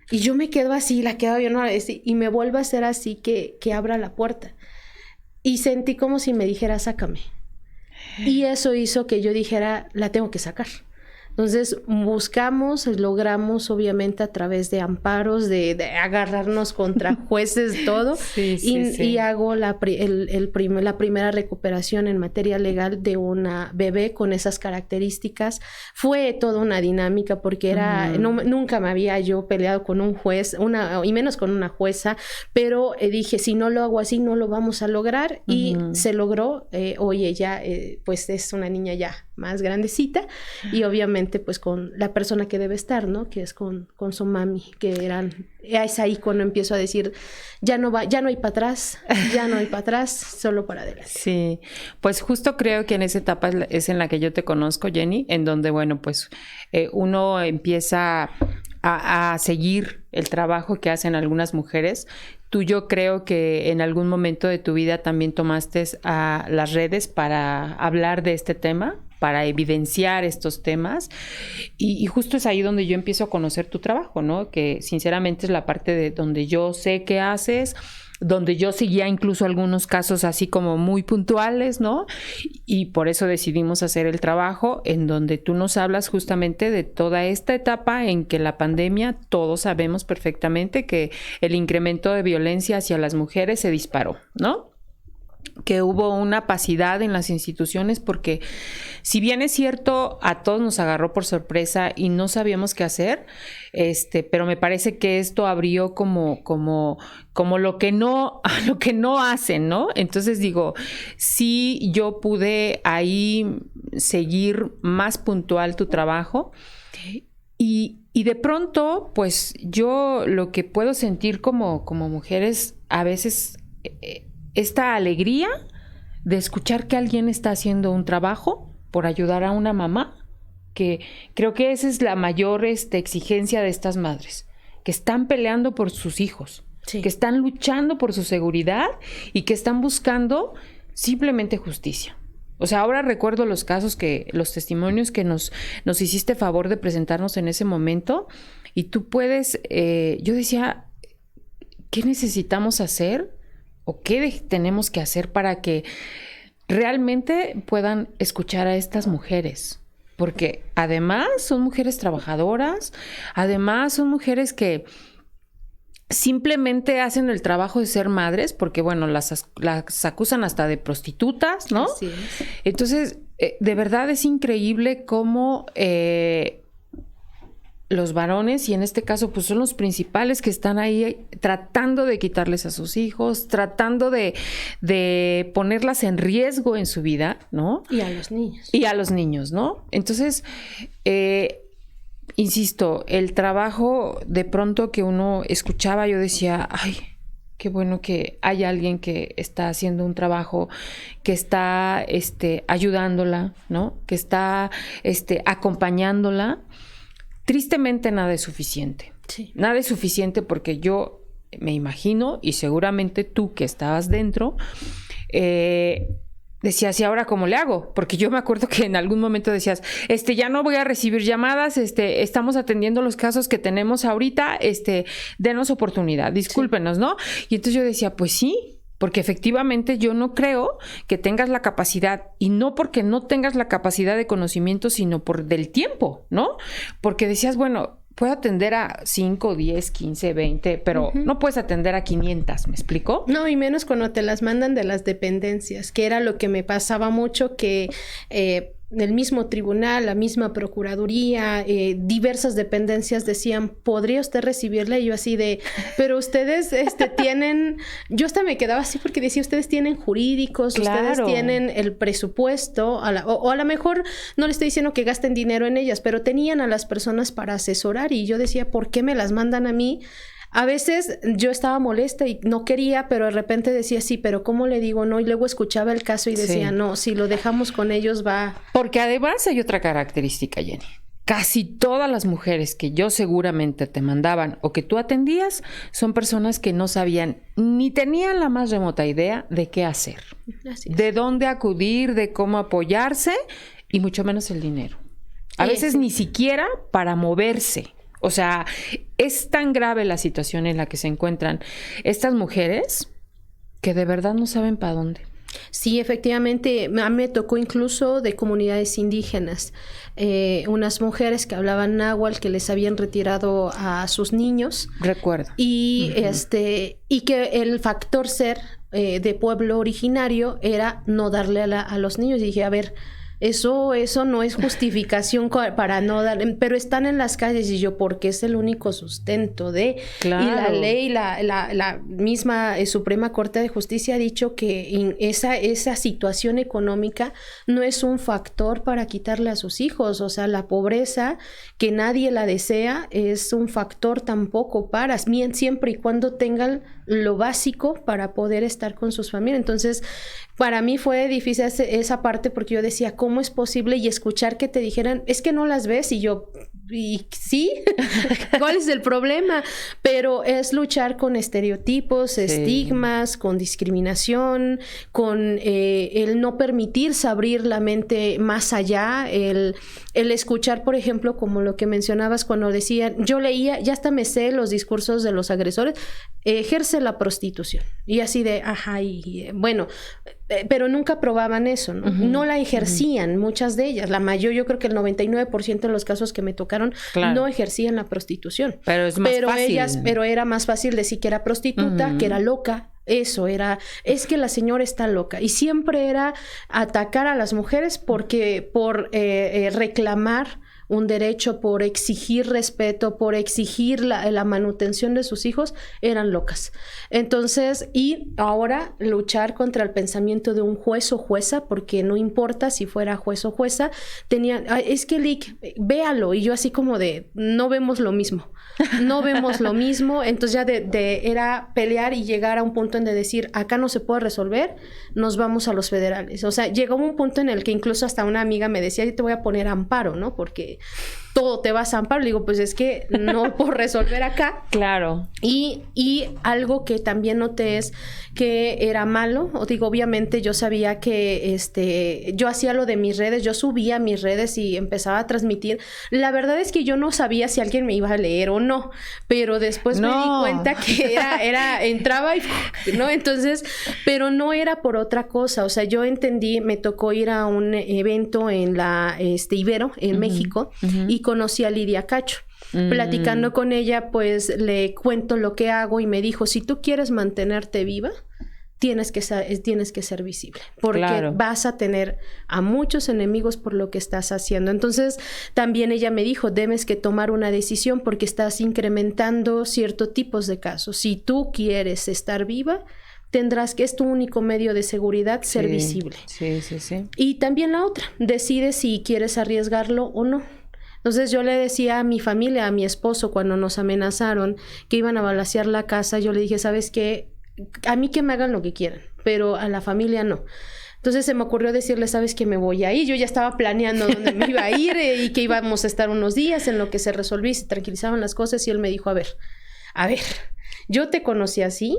B: Y yo me quedo así, la quedo viendo y me vuelve a hacer así que abra la puerta. Y sentí como si me dijera, sácame. Y eso hizo que yo dijera, la tengo que sacar. Entonces logramos obviamente a través de amparos, de agarrarnos contra jueces, todo, sí. Y hago la primera recuperación en materia legal de una bebé con esas características. Fue toda una dinámica porque nunca me había yo peleado con un juez, y menos con una jueza, pero dije, si no lo hago así, no lo vamos a lograr, y se logró. Hoy ella pues es una niña ya más grandecita, y obviamente pues con la persona que debe estar, ¿no? Que es con su mami, es ahí cuando empiezo a decir, ya no hay para atrás, solo para adelante.
A: Sí, pues justo creo que en esa etapa es en la que yo te conozco, Jenny, en donde, bueno, pues uno empieza a seguir el trabajo que hacen algunas mujeres. Tú, yo creo que en algún momento de tu vida también tomaste a las redes para hablar de este tema, para evidenciar estos temas, y justo es ahí donde yo empiezo a conocer tu trabajo, ¿no? Que sinceramente es la parte de donde yo sé qué haces, donde yo seguía incluso algunos casos así como muy puntuales, ¿no? Y por eso decidimos hacer el trabajo en donde tú nos hablas justamente de toda esta etapa en que la pandemia, todos sabemos perfectamente que el incremento de violencia hacia las mujeres se disparó, ¿no? Que hubo una opacidad en las instituciones, porque si bien es cierto, a todos nos agarró por sorpresa y no sabíamos qué hacer, pero me parece que esto abrió como lo que no hacen, ¿no? Entonces digo, sí, yo pude ahí seguir más puntual tu trabajo, y de pronto, pues yo lo que puedo sentir como mujer es a veces esta alegría de escuchar que alguien está haciendo un trabajo por ayudar a una mamá, que creo que esa es la mayor exigencia de estas madres, que están peleando por sus hijos, sí, que están luchando por su seguridad y que están buscando simplemente justicia. O sea, ahora recuerdo los testimonios que nos hiciste favor de presentarnos en ese momento, y tú puedes, yo decía, ¿qué necesitamos hacer? ¿O qué tenemos que hacer para que realmente puedan escuchar a estas mujeres? Porque además son mujeres trabajadoras, además son mujeres que simplemente hacen el trabajo de ser madres, porque bueno, las acusan hasta de prostitutas, ¿no?
B: Así es.
A: Entonces, de verdad es increíble cómo los varones, y en este caso pues son los principales que están ahí tratando de quitarles a sus hijos, tratando de ponerlas en riesgo en su vida, ¿no?
B: Y a los niños.
A: Y a los niños, ¿no? Entonces, insisto, el trabajo de pronto que uno escuchaba, yo decía, ay, qué bueno que hay alguien que está haciendo un trabajo, que está ayudándola, ¿no? Que está acompañándola. Tristemente nada es suficiente.
B: Sí.
A: Nada es suficiente, porque yo me imagino, y seguramente tú que estabas dentro, decías, ¿y ahora cómo le hago? Porque yo me acuerdo que en algún momento decías, ya no voy a recibir llamadas, estamos atendiendo los casos que tenemos ahorita, denos oportunidad, discúlpenos, sí, ¿no? Y entonces yo decía, pues sí, porque efectivamente yo no creo que tengas la capacidad, y no porque no tengas la capacidad de conocimiento, sino por del tiempo, ¿no? Porque decías, bueno, puedo atender a 5, 10, 15, 20, pero no puedes atender a 500, ¿me explico?
B: No, y menos cuando te las mandan de las dependencias, que era lo que me pasaba mucho, que el mismo tribunal, la misma procuraduría, diversas dependencias decían, ¿podría usted recibirla? Y yo así de, pero ustedes tienen, yo hasta me quedaba así porque decía, ustedes tienen jurídicos,
A: claro,
B: ustedes tienen el presupuesto, o a lo mejor no le estoy diciendo que gasten dinero en ellas, pero tenían a las personas para asesorar, y yo decía, ¿por qué me las mandan a mí A veces yo estaba molesta y no quería, pero de repente decía, sí, pero ¿cómo le digo no? Y luego escuchaba el caso y decía, no, si lo dejamos con ellos va...
A: Porque además hay otra característica, Jenny. Casi todas las mujeres que yo seguramente te mandaban o que tú atendías son personas que no sabían ni tenían la más remota idea de qué hacer, de dónde acudir, de cómo apoyarse y mucho menos el dinero. A veces ni siquiera para moverse. O sea, es tan grave la situación en la que se encuentran estas mujeres que de verdad no saben para dónde.
B: Sí, efectivamente, a mí me tocó incluso de comunidades indígenas, unas mujeres que hablaban náhuatl que les habían retirado a sus niños.
A: Recuerdo.
B: Y y que el factor ser de pueblo originario era no darle a los niños. Y dije, a ver, eso no es justificación para no dar, pero están en las calles y yo, porque es el único sustento de...
A: Claro.
B: Y la ley, la misma Suprema Corte de Justicia ha dicho que esa situación económica no es un factor para quitarle a sus hijos, o sea, la pobreza, que nadie la desea, es un factor tampoco siempre y cuando tengan lo básico para poder estar con sus familias. Entonces, para mí fue difícil esa parte porque yo decía, ¿cómo es posible? Y escuchar que te dijeran, es que no las ves, y yo, ¿y sí? ¿Cuál es el problema? Pero es luchar con estereotipos, estigmas, con discriminación, con el no permitirse abrir la mente más allá, el escuchar, por ejemplo, como lo que mencionabas cuando decían, yo leía, ya hasta me sé los discursos de los agresores, ejerce la prostitución. Y así de, ajá, y bueno, pero nunca probaban eso, ¿no? No la ejercían, muchas de ellas. La mayor, yo creo que el 99% de los casos que me tocaron no ejercían la prostitución.
A: Pero es más fácil.
B: Pero era más fácil decir que era prostituta, que era loca. Eso era, es que la señora está loca. Y siempre era atacar a las mujeres por reclamar un derecho, por exigir respeto, por exigir la manutención de sus hijos, eran locas. Entonces, y ahora luchar contra el pensamiento de un juez o jueza, porque no importa si fuera juez o jueza, es que Lick, véalo, y yo así como de, no vemos lo mismo. No vemos lo mismo, entonces ya era pelear y llegar a un punto en de decir, acá no se puede resolver, nos vamos a los federales. O sea, llegó un punto en el que incluso hasta una amiga me decía, yo te voy a poner amparo, ¿no? Porque todo te vas a amparo. Le digo, pues es que no puedo resolver acá.
A: Claro.
B: Y algo que también noté es que era malo. O digo, obviamente yo sabía que yo hacía lo de mis redes, yo subía mis redes y empezaba a transmitir. La verdad es que yo no sabía si alguien me iba a leer o no, pero después me di cuenta que entraba y, ¿no? Entonces, pero no era por otra cosa. O sea, yo entendí, me tocó ir a un evento en la Ibero, en México, y conocí a Lidia Cacho. Platicando con ella, pues le cuento lo que hago y me dijo, si tú quieres mantenerte viva, tienes que ser visible, porque vas a tener a muchos enemigos por lo que estás haciendo. Entonces, también ella me dijo, debes que tomar una decisión porque estás incrementando ciertos tipos de casos. Si tú quieres estar viva, tendrás que, es tu único medio de seguridad, ser visible.
A: Sí.
B: Y también la otra, decide si quieres arriesgarlo o no. Entonces yo le decía a mi familia, a mi esposo, cuando nos amenazaron que iban a balacear la casa, yo le dije, ¿sabes qué? A mí que me hagan lo que quieran, pero a la familia no. Entonces se me ocurrió decirle, ¿sabes qué? Me voy a ir. Yo ya estaba planeando dónde me iba a ir y que íbamos a estar unos días en lo que se resolvía y se tranquilizaban las cosas. Y él me dijo, a ver, yo te conocí así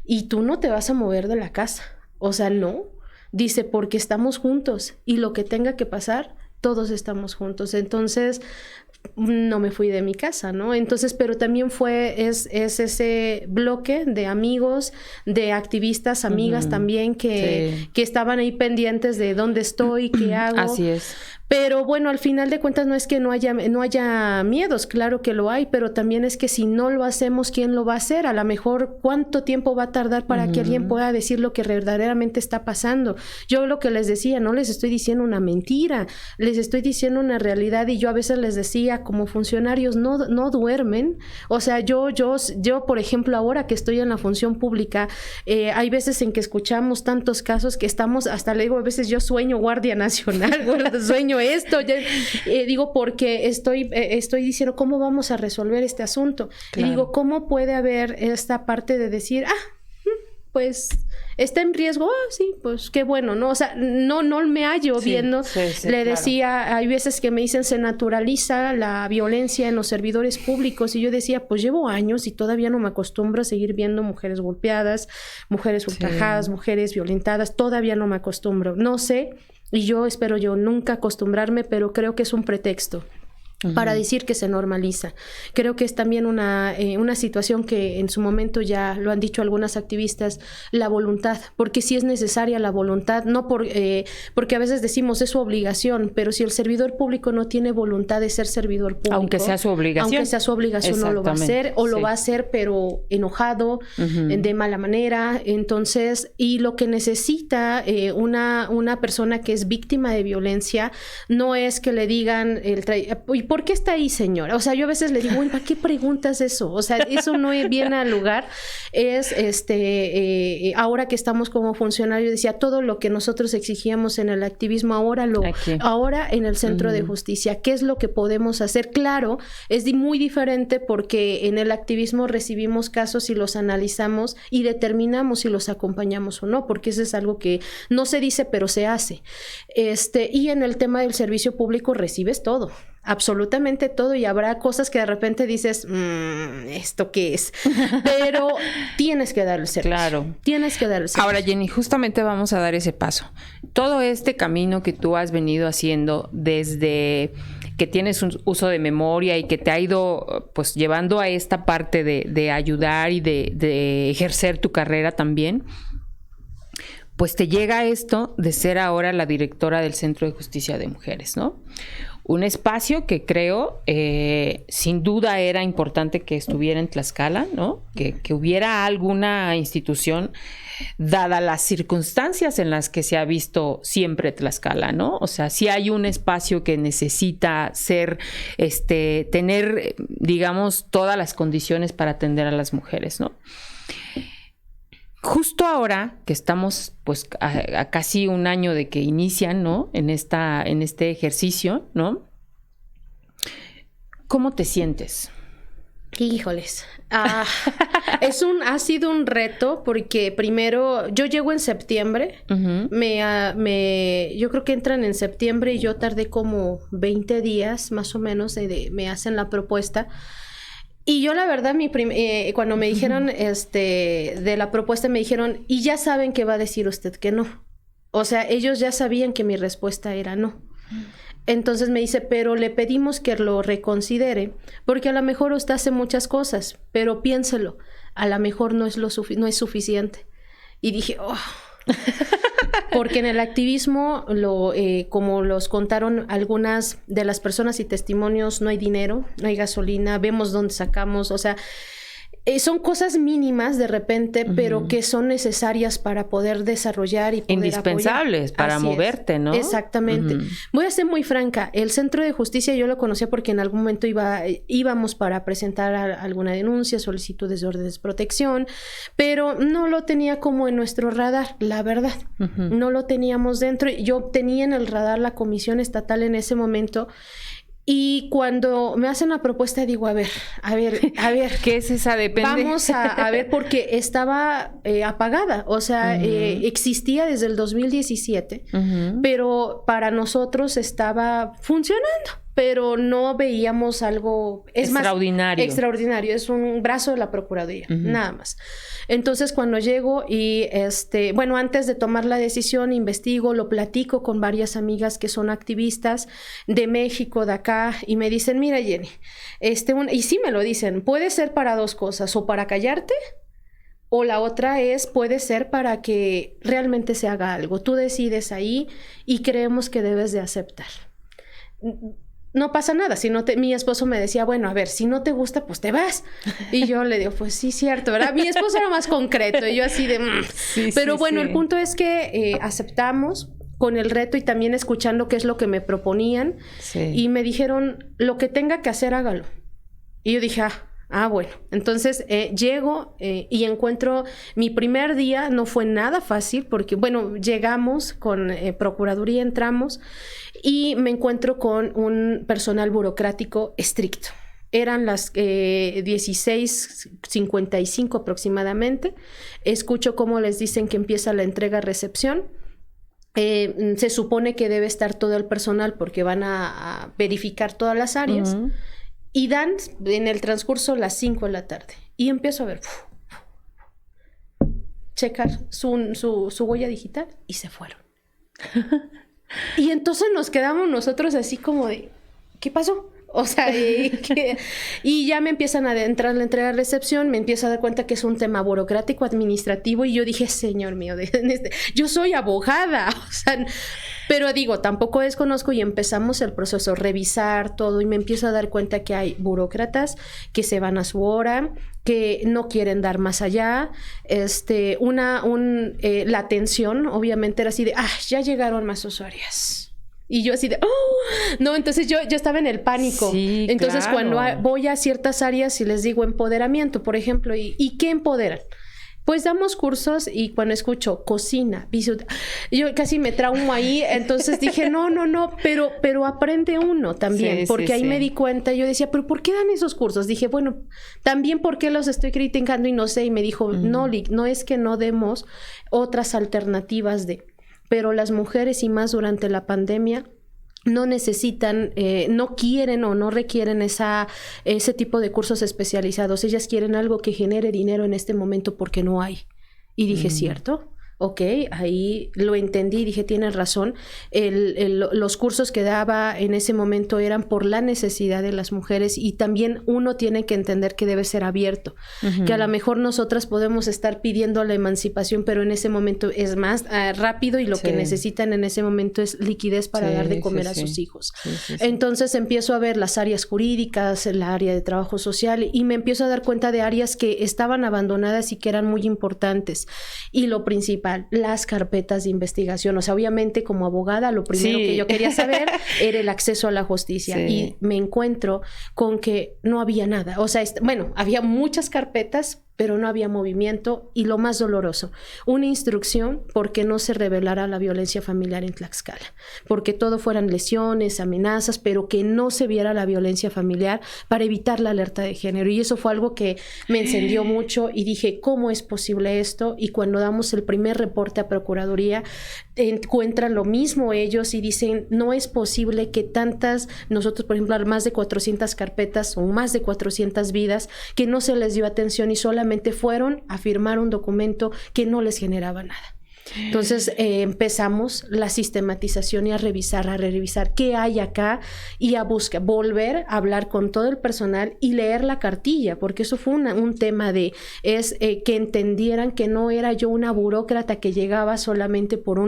B: y tú no te vas a mover de la casa. O sea, no. Dice, porque estamos juntos y lo que tenga que pasar, todos estamos juntos. Entonces, no me fui de mi casa, ¿no? Entonces, pero también es ese bloque de amigos, de activistas, amigas también que estaban ahí pendientes de dónde estoy, qué hago.
A: Así es.
B: Pero bueno, al final de cuentas no es que no haya miedos, claro que lo hay, pero también es que si no lo hacemos, ¿quién lo va a hacer? A lo mejor, ¿cuánto tiempo va a tardar para que alguien pueda decir lo que verdaderamente está pasando? Yo lo que les decía, no les estoy diciendo una mentira, les estoy diciendo una realidad, y yo a veces les decía, como funcionarios, no duermen. O sea, yo, por ejemplo, ahora que estoy en la función pública, hay veces en que escuchamos tantos casos que estamos, hasta le digo, a veces yo sueño Guardia Nacional, sueño esto, digo, porque estoy diciendo cómo vamos a resolver este asunto. Claro. Y digo, ¿cómo puede haber esta parte de decir, pues está en riesgo? Sí, pues qué bueno, ¿no? O sea, no me hallo viendo. Le decía, hay veces que me dicen, se naturaliza la violencia en los servidores públicos, y yo decía, pues llevo años y todavía no me acostumbro a seguir viendo mujeres golpeadas, mujeres ultrajadas, mujeres violentadas, todavía no me acostumbro. No sé, y yo espero nunca acostumbrarme, pero creo que es un pretexto para decir que se normaliza. Creo que es también una situación que en su momento ya lo han dicho algunas activistas, la voluntad, porque sí es necesaria la voluntad, no porque a veces decimos es su obligación, pero si el servidor público no tiene voluntad de ser servidor público, aunque sea su obligación no lo va a hacer, o lo va a hacer pero enojado, de mala manera. Entonces, y lo que necesita una persona que es víctima de violencia no es que le digan ¿por qué está ahí, señora? O sea, yo a veces le digo, ¿para qué preguntas eso? O sea, eso no viene al lugar. Es, ahora que estamos como funcionarios, decía, todo lo que nosotros exigíamos en el activismo, ahora en el Centro de Justicia, ¿qué es lo que podemos hacer? Claro, es muy diferente porque en el activismo recibimos casos y los analizamos y determinamos si los acompañamos o no, porque eso es algo que no se dice, pero se hace. Y en el tema del servicio público recibes todo. Absolutamente todo, y habrá cosas que de repente dices, ¿esto qué es? Pero tienes que dar el servicio.
A: Claro.
B: Tienes que dar el servicio.
A: Ahora, Jenny, justamente vamos a dar ese paso. Todo este camino que tú has venido haciendo desde que tienes un uso de memoria y que te ha ido pues llevando a esta parte de ayudar y de ejercer tu carrera también, pues te llega esto de ser ahora la directora del Centro de Justicia de Mujeres, ¿no? Un espacio que creo, sin duda era importante que estuviera en Tlaxcala, ¿no? Que hubiera alguna institución, dada las circunstancias en las que se ha visto siempre Tlaxcala, ¿no? O sea, sí hay un espacio que necesita ser, tener, digamos, todas las condiciones para atender a las mujeres, ¿no? Justo ahora que estamos pues a casi un año de que inician, ¿no? En este ejercicio, ¿no? ¿Cómo te sientes?
B: Híjoles, ha sido un reto porque primero yo llego en septiembre, yo creo que entran en septiembre y yo tardé como 20 días más o menos me hacen la propuesta. Y yo la verdad, cuando me dijeron de la propuesta, me dijeron, y ya saben que va a decir usted que no. O sea, ellos ya sabían que mi respuesta era no. Entonces me dice, pero le pedimos que lo reconsidere, porque a lo mejor usted hace muchas cosas, pero piénselo, a lo mejor no es suficiente. Y dije, porque en el activismo, como los contaron algunas de las personas y testimonios, no hay dinero, no hay gasolina, vemos dónde sacamos, o sea, son cosas mínimas de repente, pero que son necesarias para poder desarrollar y poder
A: indispensables
B: apoyar.
A: Para moverte, ¿no?
B: Exactamente. Voy a ser muy franca. El Centro de Justicia yo lo conocía porque en algún momento íbamos para presentar alguna denuncia, solicitudes de órdenes de protección, pero no lo tenía como en nuestro radar, la verdad. No lo teníamos dentro. Yo tenía en el radar la Comisión Estatal en ese momento. Y cuando me hacen la propuesta digo, a ver.
A: ¿Qué es esa? Depende.
B: Vamos a ver, porque estaba apagada, o sea, existía desde el 2017, pero para nosotros estaba funcionando, pero no veíamos algo extraordinario, es un brazo de la Procuraduría, nada más. Entonces cuando llego y antes de tomar la decisión investigo, lo platico con varias amigas que son activistas de México, de acá, y me dicen, mira Jenny, y sí me lo dicen, puede ser para dos cosas, o para callarte, o la otra puede ser para que realmente se haga algo. Tú decides ahí y creemos que debes de aceptar. No pasa nada, mi esposo me decía, bueno, a ver, si no te gusta, pues te vas. Y yo le digo, pues sí, cierto, ¿verdad? Mi esposo era más concreto y yo así de... Pero bueno, el punto es que aceptamos con el reto y también escuchando qué es lo que me proponían. Y me dijeron, lo que tenga que hacer, hágalo. Y yo dije, Bueno, entonces llego y encuentro, mi primer día no fue nada fácil porque, bueno, llegamos con Procuraduría, entramos y me encuentro con un personal burocrático estricto. Eran las 16:55 aproximadamente. Escucho cómo les dicen que empieza la entrega-recepción. Se supone que debe estar todo el personal porque van a verificar todas las áreas. Uh-huh. Y dan en el transcurso las 5 de la tarde. Y empiezo a ver, checar su huella digital y se fueron. Y entonces nos quedamos nosotros así como de, ¿qué pasó? O sea, y ya me empiezan a entrar la entrega de recepción, me empiezo a dar cuenta que es un tema burocrático, administrativo, y yo dije, señor mío, yo soy abogada, o sea, pero digo, tampoco desconozco, y empezamos el proceso, revisar todo, y me empiezo a dar cuenta que hay burócratas que se van a su hora, que no quieren dar más allá, la atención, obviamente era así de, ya llegaron más usuarias. Y yo así de, no, entonces yo estaba en el pánico. Sí, entonces, claro. Cuando voy a ciertas áreas y les digo empoderamiento, por ejemplo, ¿y qué empoderan? Pues damos cursos y cuando escucho cocina, yo casi me traumo ahí. Entonces dije, no, pero aprende uno también. Porque ahí me di cuenta, yo decía, ¿pero por qué dan esos cursos? Dije, bueno, también ¿por qué los estoy criticando? Y no sé, y me dijo, no, es que no demos otras alternativas pero las mujeres, y más durante la pandemia, no necesitan, no quieren o no requieren ese tipo de cursos especializados. Ellas quieren algo que genere dinero en este momento porque no hay. Y dije, ¿cierto? Ok, ahí lo entendí, dije, tienes razón. Los cursos que daba en ese momento eran por la necesidad de las mujeres, y también uno tiene que entender que debe ser abierto, que a lo mejor nosotras podemos estar pidiendo la emancipación, pero en ese momento es más rápido, y lo que necesitan en ese momento es liquidez para dar de comer a sus hijos. Entonces empiezo a ver las áreas jurídicas, el área de trabajo social, y me empiezo a dar cuenta de áreas que estaban abandonadas y que eran muy importantes. Y lo principal, las carpetas de investigación. O sea, obviamente como abogada lo primero que yo quería saber era el acceso a la justicia, y me encuentro con que no había nada. O sea, había muchas carpetas, pero no había movimiento, y lo más doloroso, una instrucción porque no se revelara la violencia familiar en Tlaxcala, porque todo fueran lesiones, amenazas, pero que no se viera la violencia familiar para evitar la alerta de género. Y eso fue algo que me encendió mucho, y dije, ¿cómo es posible esto? Y cuando damos el primer reporte a Procuraduría, encuentran lo mismo ellos y dicen, no es posible que nosotros, por ejemplo, más de 400 carpetas o más de 400 vidas que no se les dio atención, y solamente fueron a firmar un documento que no les generaba nada. Entonces empezamos la sistematización y a revisar qué hay acá, y a volver a hablar con todo el personal y leer la cartilla, porque eso fue un tema que entendieran que no era yo una burócrata que llegaba solamente por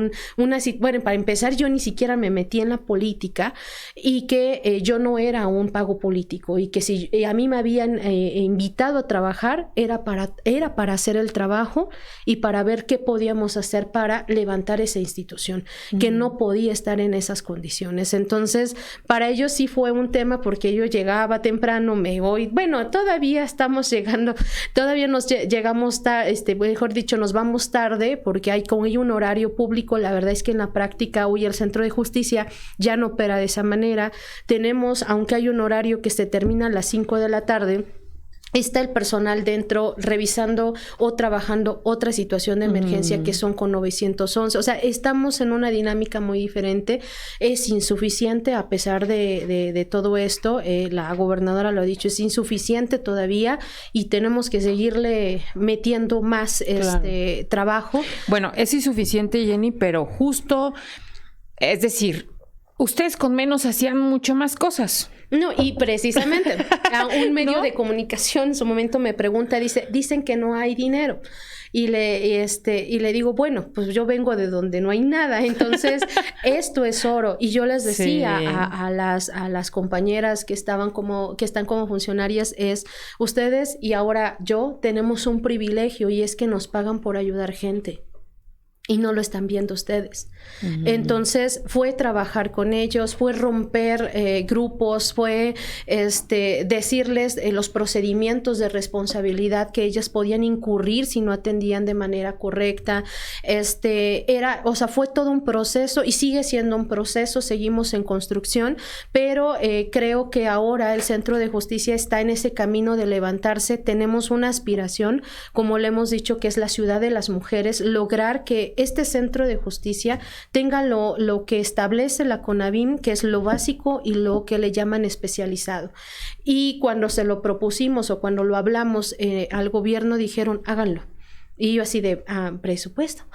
B: para empezar, yo ni siquiera me metí en la política, y que yo no era un pago político, y que si a mí me habían invitado a trabajar era para hacer el trabajo y para ver qué podíamos hacer para levantar esa institución, que no podía estar en esas condiciones. Entonces, para ellos sí fue un tema, porque yo llegaba temprano, me voy, todavía estamos llegando, todavía nos llegamos, mejor dicho, nos vamos tarde, porque hay un horario público. La verdad es que en la práctica hoy el Centro de Justicia ya no opera de esa manera. Tenemos, aunque hay un horario que se termina a las 5 de la tarde, está el personal dentro revisando o trabajando otra situación de emergencia que son con 911. O sea, estamos en una dinámica muy diferente. Es insuficiente a pesar de todo esto. La gobernadora lo ha dicho, es insuficiente todavía, y tenemos que seguirle metiendo más trabajo.
A: Bueno, es insuficiente, Jenny, pero justo, es decir, ustedes con menos hacían mucho más cosas.
B: No, y precisamente a un medio de comunicación en su momento me pregunta, dicen que no hay dinero. Y le digo, bueno, pues yo vengo de donde no hay nada, entonces esto es oro. Y yo les decía a las compañeras que están como funcionarias, ustedes y ahora yo tenemos un privilegio, y es que nos pagan por ayudar gente. y no lo están viendo ustedes. Entonces fue trabajar con ellos, fue romper grupos, fue decirles los procedimientos de responsabilidad que ellas podían incurrir si no atendían de manera correcta. Fue todo un proceso y sigue siendo un proceso, seguimos en construcción, pero creo que ahora el Centro de Justicia está en ese camino de levantarse. Tenemos una aspiración, como le hemos dicho, que es la ciudad de las mujeres, lograr que este Centro de Justicia tenga lo que establece la CONAVIM, que es lo básico y lo que le llaman especializado. Y cuando se lo propusimos o cuando lo hablamos al gobierno, dijeron, háganlo. Y yo así de, presupuesto.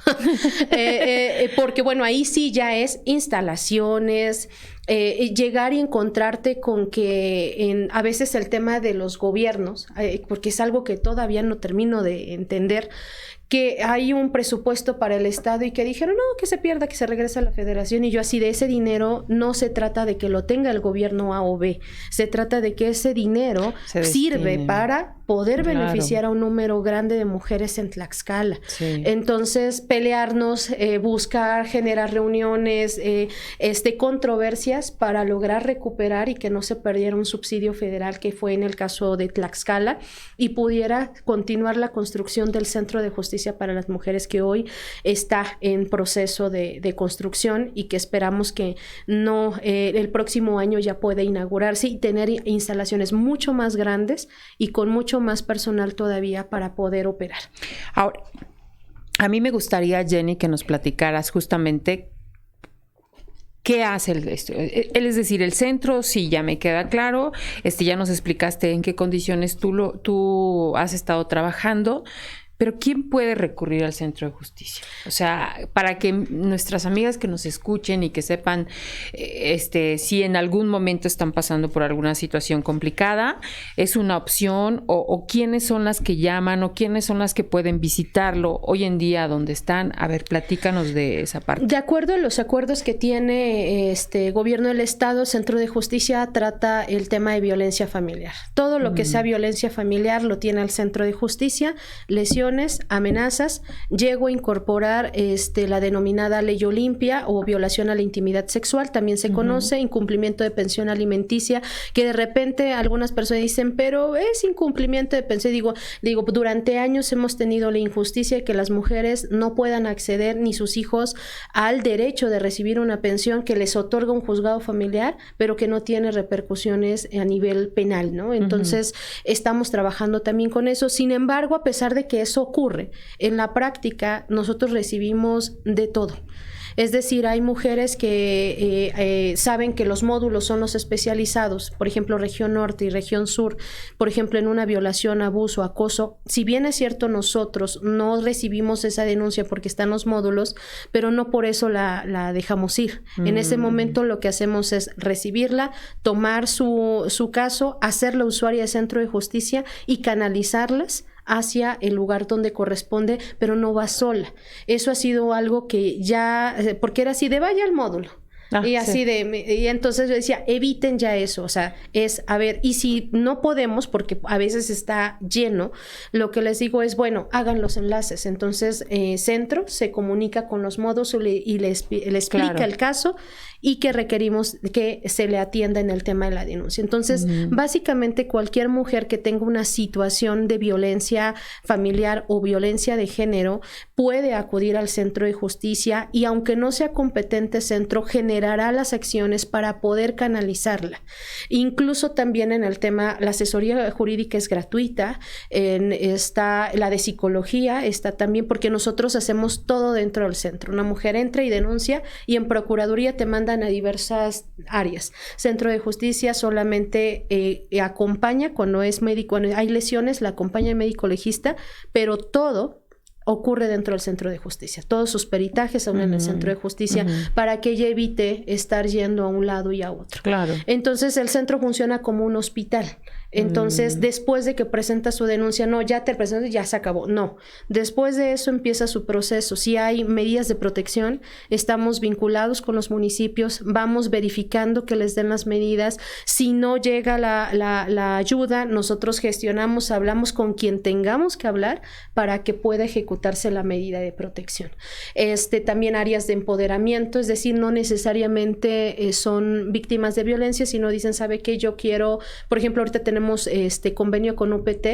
B: Porque bueno, ahí sí ya es instalaciones, llegar y encontrarte con que a veces el tema de los gobiernos, porque es algo que todavía no termino de entender, que hay un presupuesto para el Estado y que dijeron, no, que se pierda, que se regrese a la Federación. Y yo así, de ese dinero no se trata de que lo tenga el gobierno A o B, se trata de que ese dinero sirve para poder beneficiar a un número grande de mujeres en Tlaxcala. Sí. Entonces, pelearnos, buscar, generar reuniones, controversias para lograr recuperar y que no se perdiera un subsidio federal, que fue en el caso de Tlaxcala, y pudiera continuar la construcción del Centro de Justicia para las Mujeres, que hoy está en proceso de construcción y que esperamos que el próximo año ya pueda inaugurarse y tener instalaciones mucho más grandes y con mucho más personal todavía para poder operar.
A: Ahora, a mí me gustaría, Jenny, que nos platicaras justamente ¿qué hace es decir, el centro? Sí, ya me queda claro. Ya nos explicaste en qué condiciones tú has estado trabajando. Pero ¿quién puede recurrir al Centro de Justicia? O sea, para que nuestras amigas que nos escuchen y que sepan si en algún momento están pasando por alguna situación complicada, ¿es una opción? O quiénes son las que llaman? ¿O quiénes son las que pueden visitarlo hoy en día donde están? A ver, platícanos de esa parte.
B: De acuerdo a los acuerdos que tiene Gobierno del Estado, Centro de Justicia trata el tema de violencia familiar. Todo lo que sea violencia familiar lo tiene el Centro de Justicia, lesiones, amenazas. Llego a incorporar la denominada Ley Olimpia o violación a la intimidad sexual, también se conoce, incumplimiento de pensión alimenticia, que de repente algunas personas dicen, pero es incumplimiento de pensión. Digo, durante años hemos tenido la injusticia de que las mujeres no puedan acceder, ni sus hijos, al derecho de recibir una pensión que les otorga un juzgado familiar, pero que no tiene repercusiones a nivel penal, ¿no? Entonces, estamos trabajando también con eso. Sin embargo, a pesar de que eso ocurre, en la práctica nosotros recibimos de todo. Es decir, hay mujeres que saben que los módulos son los especializados, por ejemplo, región norte y región sur, por ejemplo, en una violación, abuso, acoso. Si bien es cierto, nosotros no recibimos esa denuncia porque están los módulos, pero no por eso la dejamos ir. En ese momento lo que hacemos es recibirla, tomar su caso, hacerla usuaria de Centro de Justicia y canalizarlas hacia el lugar donde corresponde, pero no va sola. Eso ha sido algo que ya, porque era así de vaya al módulo. Y así y entonces yo decía, eviten ya eso, o sea, y si no podemos, porque a veces está lleno, lo que les digo es, bueno, hagan los enlaces. Entonces, Centro se comunica con los módulos y le explica el caso y que requerimos que se le atienda en el tema de la denuncia. Entonces, básicamente cualquier mujer que tenga una situación de violencia familiar o violencia de género puede acudir al Centro de Justicia y aunque no sea competente Centro, generará las acciones para poder canalizarla. Incluso también en el tema, la asesoría jurídica es gratuita, está la de psicología, está también porque nosotros hacemos todo dentro del centro. Una mujer entra y denuncia y en Procuraduría te mandan a diversas áreas. Centro de Justicia solamente acompaña cuando es médico, cuando hay lesiones, la acompaña el médico legista, pero todo ocurre dentro del Centro de Justicia. Todos sus peritajes son en el Centro de Justicia para que ella evite estar yendo a un lado y a otro.
A: Claro.
B: Entonces, el centro funciona como un hospital. Entonces, después de que presenta su denuncia, no, ya te presentas y ya se acabó. No. Después de eso empieza su proceso. Si hay medidas de protección, estamos vinculados con los municipios, vamos verificando que les den las medidas. Si no llega la ayuda, nosotros gestionamos, hablamos con quien tengamos que hablar para que pueda ejecutar ejecutarse la medida de protección. También áreas de empoderamiento, es decir, no necesariamente son víctimas de violencia, sino dicen, ¿sabe qué? Yo quiero, por ejemplo, ahorita tenemos convenio con UPT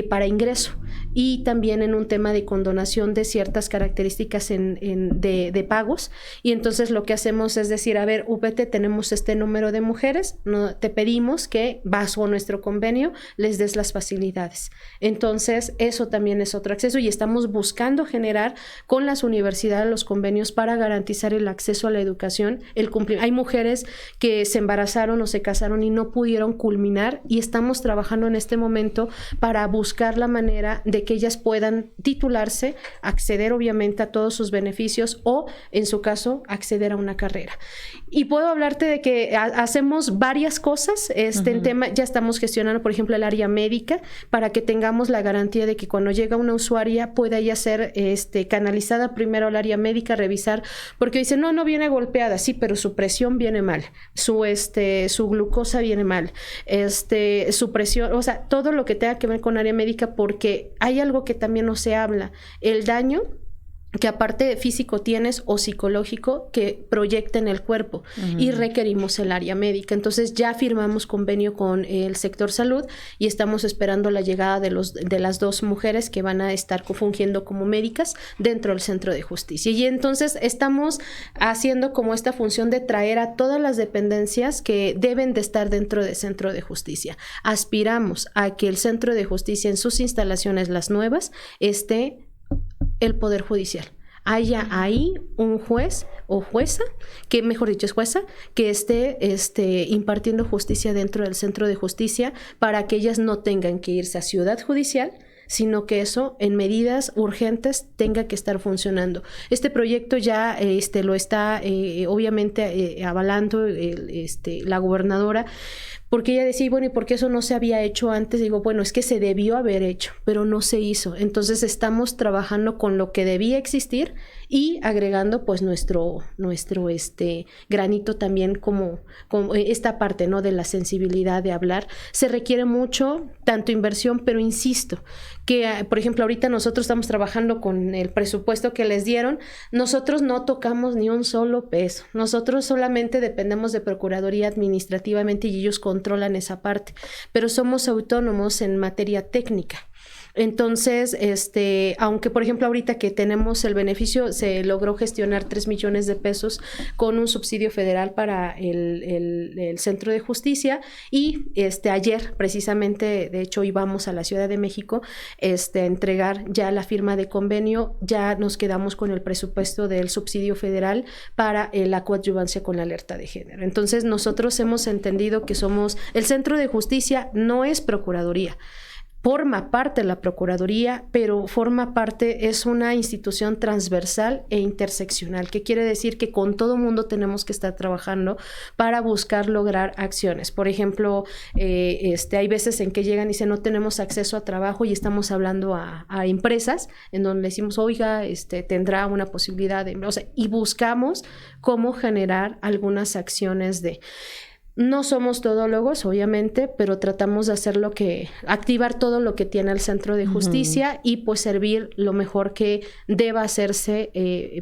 B: para ingreso, y también en un tema de condonación de ciertas características de pagos, y entonces lo que hacemos es decir, a ver, UPT, tenemos este número de mujeres, no, te pedimos que bajo nuestro convenio les des las facilidades. Entonces eso también es otro acceso, y estamos buscando generar con las universidades los convenios para garantizar el acceso a la educación, el cumplimiento. Hay mujeres que se embarazaron o se casaron y no pudieron culminar, y estamos trabajando en este momento para buscar la manera de que ellas puedan titularse, acceder obviamente a todos sus beneficios, o en su caso acceder a una carrera. Y puedo hablarte de que hacemos varias cosas. En tema, ya estamos gestionando, por ejemplo, el área médica, para que tengamos la garantía de que cuando llega una usuaria pueda ella ser canalizada primero al área médica, revisar, porque dicen, no viene golpeada, sí, pero su presión viene mal, su glucosa viene mal, su presión, o sea, todo lo que tenga que ver con área médica, porque hay algo que también no se habla, el daño que aparte físico tienes o psicológico que proyecta en el cuerpo, y requerimos el área médica. Entonces ya firmamos convenio con el sector salud y estamos esperando la llegada de las 2 mujeres que van a estar fungiendo como médicas dentro del centro de justicia. Y entonces estamos haciendo como esta función de traer a todas las dependencias que deben de estar dentro del centro de justicia. Aspiramos a que el centro de justicia en sus instalaciones, las nuevas, esté el Poder Judicial. Haya ahí un juez o jueza, que mejor dicho es jueza, que esté impartiendo justicia dentro del centro de justicia, para que ellas no tengan que irse a Ciudad Judicial, sino que eso en medidas urgentes tenga que estar funcionando. Este proyecto ya lo está obviamente avalando la gobernadora, porque ella decía, bueno, ¿y por qué eso no se había hecho antes? Digo, bueno, es que se debió haber hecho, pero no se hizo. Entonces estamos trabajando con lo que debía existir y agregando pues nuestro granito también como esta parte, ¿no?, de la sensibilidad de hablar. Se requiere mucho, tanto inversión, pero insisto, que por ejemplo ahorita nosotros estamos trabajando con el presupuesto que les dieron, nosotros no tocamos ni un solo peso, nosotros solamente dependemos de Procuraduría administrativamente y ellos controlan esa parte, pero somos autónomos en materia técnica. Entonces, aunque por ejemplo ahorita que tenemos el beneficio, se logró gestionar 3 millones de pesos con un subsidio federal para el Centro de Justicia, y ayer precisamente, de hecho íbamos a la Ciudad de México a entregar ya la firma de convenio, ya nos quedamos con el presupuesto del subsidio federal para la coadyuvancia con la alerta de género. Entonces nosotros hemos entendido que somos, el Centro de Justicia no es Procuraduría, forma parte de la Procuraduría, pero forma parte, es una institución transversal e interseccional, que quiere decir que con todo mundo tenemos que estar trabajando para buscar lograr acciones. Por ejemplo, hay veces en que llegan y dicen, no tenemos acceso a trabajo, y estamos hablando a empresas en donde le decimos, oiga, tendrá una posibilidad de, o sea, y buscamos cómo generar algunas acciones de... No somos todólogos, obviamente, pero tratamos de activar todo lo que tiene el Centro de Justicia y pues servir lo mejor que deba hacerse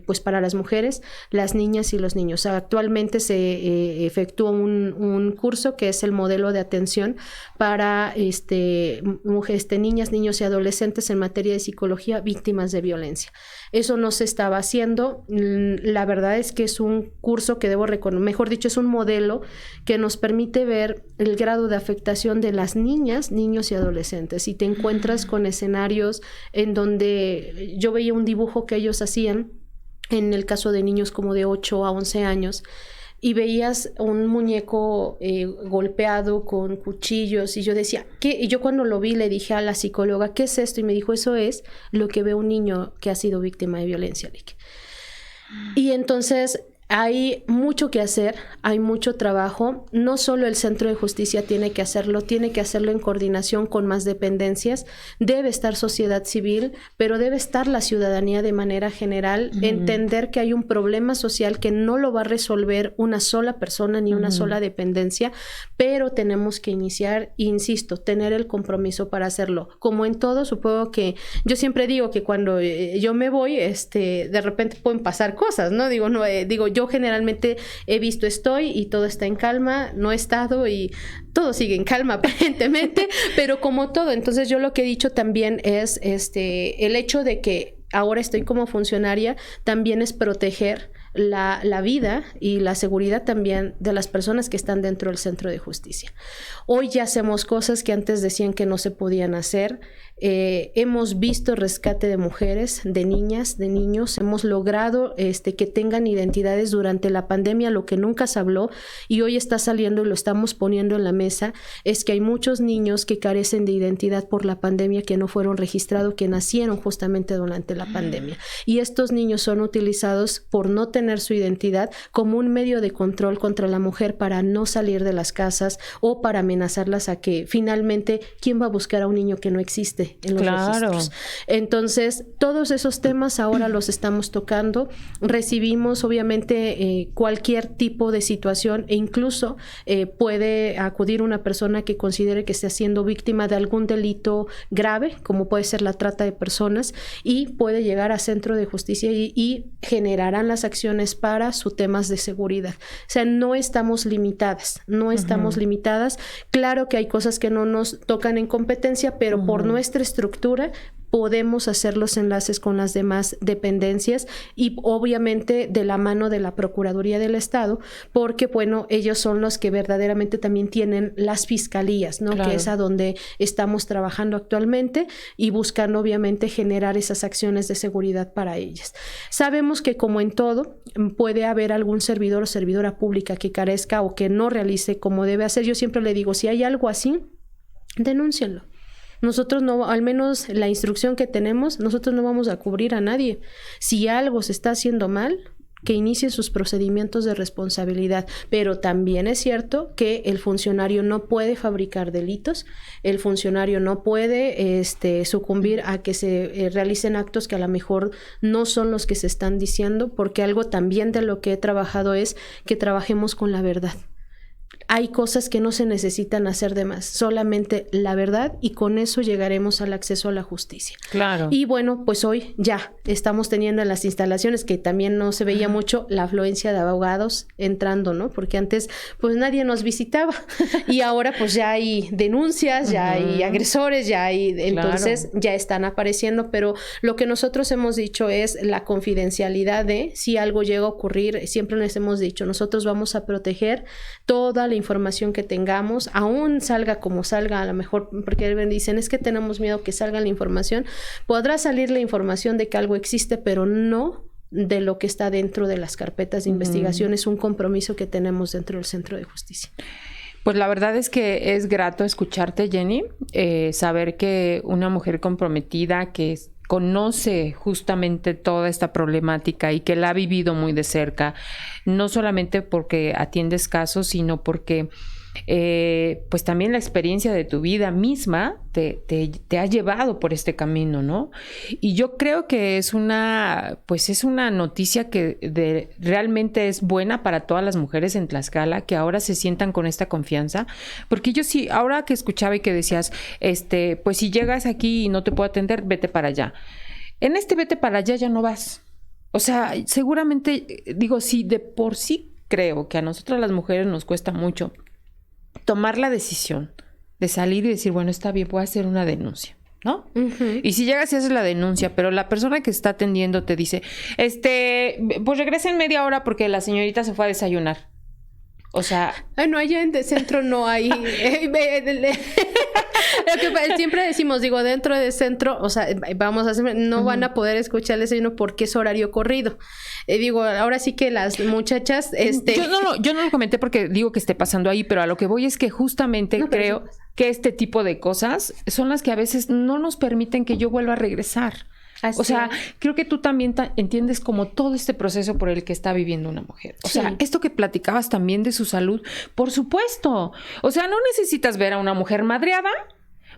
B: pues para las mujeres, las niñas y los niños. Actualmente se efectúa un curso que es el modelo de atención para niñas, niños y adolescentes en materia de psicología víctimas de violencia. Eso no se estaba haciendo. La verdad es que es un curso que mejor dicho, es un modelo que nos permite ver el grado de afectación de las niñas, niños y adolescentes. Y te encuentras con escenarios en donde yo veía un dibujo que ellos hacían, en el caso de niños como de 8 a 11 años, y veías un muñeco golpeado con cuchillos, y yo decía, ¿qué? Y yo cuando lo vi le dije a la psicóloga, ¿qué es esto? Y me dijo, eso es lo que ve un niño que ha sido víctima de violencia. Y entonces Hay mucho que hacer, hay mucho trabajo. No solo el Centro de Justicia tiene que hacerlo en coordinación con más dependencias. Debe estar sociedad civil, pero debe estar la ciudadanía de manera general, entender que hay un problema social que no lo va a resolver una sola persona ni una sola dependencia, pero tenemos que iniciar, insisto, tener el compromiso para hacerlo. Como en todo, supongo que yo siempre digo que cuando yo me voy, de repente pueden pasar cosas, ¿no? Yo generalmente he visto, estoy y todo está en calma, no he estado y todo sigue en calma aparentemente, pero como todo. Entonces yo lo que he dicho también es el hecho de que ahora estoy como funcionaria también es proteger la vida y la seguridad también de las personas que están dentro del Centro de Justicia. Hoy ya hacemos cosas que antes decían que no se podían hacer. Hemos visto rescate de mujeres, de niñas, de niños. Hemos logrado que tengan identidades durante la pandemia, lo que nunca se habló y hoy está saliendo y lo estamos poniendo en la mesa, es que hay muchos niños que carecen de identidad por la pandemia, que no fueron registrados, que nacieron justamente durante la pandemia. Y estos niños son utilizados por no tener su identidad como un medio de control contra la mujer para no salir de las casas o para amenazarlas a que finalmente, ¿quién va a buscar a un niño que no existe en los registros? Entonces, todos esos temas ahora los estamos tocando. Recibimos, obviamente, cualquier tipo de situación e incluso puede acudir una persona que considere que está siendo víctima de algún delito grave, como puede ser la trata de personas, y puede llegar a Centro de Justicia y generarán las acciones para sus temas de seguridad. O sea, no estamos limitadas, Claro que hay cosas que no nos tocan en competencia, pero por nuestra estructura podemos hacer los enlaces con las demás dependencias y obviamente de la mano de la Procuraduría del Estado, porque bueno, ellos son los que verdaderamente también tienen las fiscalías, ¿no? Claro. Que es a donde estamos trabajando actualmente y buscando obviamente generar esas acciones de seguridad para ellas. Sabemos que como en todo, puede haber algún servidor o servidora pública que carezca o que no realice como debe hacer. Yo siempre le digo, si hay algo así, denúncienlo. Nosotros no, al menos la instrucción que tenemos, nosotros no vamos a cubrir a nadie. Si algo se está haciendo mal, que inicien sus procedimientos de responsabilidad. Pero también es cierto que el funcionario no puede fabricar delitos, el funcionario no puede sucumbir a que se realicen actos que a lo mejor no son los que se están diciendo, porque algo también de lo que he trabajado es que trabajemos con la verdad. Hay cosas que no se necesitan hacer de más, solamente la verdad, y con eso llegaremos al acceso a la justicia.
A: Claro.
B: Y bueno, pues hoy ya estamos teniendo en las instalaciones, que también no se veía mucho, la afluencia de abogados entrando, ¿no? Porque antes pues nadie nos visitaba y ahora pues ya hay denuncias, ya hay agresores, ya hay, entonces ya están apareciendo, pero lo que nosotros hemos dicho es la confidencialidad de si algo llega a ocurrir, siempre les hemos dicho, nosotros vamos a proteger toda la información que tengamos, aún salga como salga, a lo mejor, porque dicen, es que tenemos miedo que salga la información, podrá salir la información de que algo existe, pero no de lo que está dentro de las carpetas de investigación. Es un compromiso que tenemos dentro del Centro de Justicia.
A: Pues la verdad es que es grato escucharte, Jenny, saber que una mujer comprometida que conoce justamente toda esta problemática y que la ha vivido muy de cerca, no solamente porque atiendes casos, sino porque pues también la experiencia de tu vida misma te ha llevado por este camino, ¿no? Y yo creo que es una noticia que realmente es buena para todas las mujeres en Tlaxcala, que ahora se sientan con esta confianza, porque yo sí, ahora que escuchaba y que decías, pues si llegas aquí y no te puedo atender, vete para allá. En vete para allá ya no vas. O sea, seguramente, digo, sí, de por sí creo que a nosotras las mujeres nos cuesta mucho tomar la decisión de salir y decir, bueno, está bien, voy a hacer una denuncia, ¿no? Y si llegas y haces la denuncia, pero la persona que está atendiendo te dice, pues regresa en media hora porque la señorita se fue a desayunar. O sea...
B: no, allá en el centro no hay... Lo que siempre decimos, digo, dentro del centro, o sea, vamos a hacer, no van a poder escuchar el desayuno porque es horario corrido. Digo, ahora sí que las muchachas,
A: Yo no lo comenté porque digo que esté pasando ahí, pero a lo que voy es que justamente creo que este tipo de cosas son las que a veces no nos permiten que yo vuelva a regresar. O sea, creo que tú también entiendes como todo este proceso por el que está viviendo una mujer. O sea, esto que platicabas también de su salud, por supuesto. O sea, no necesitas ver a una mujer madreada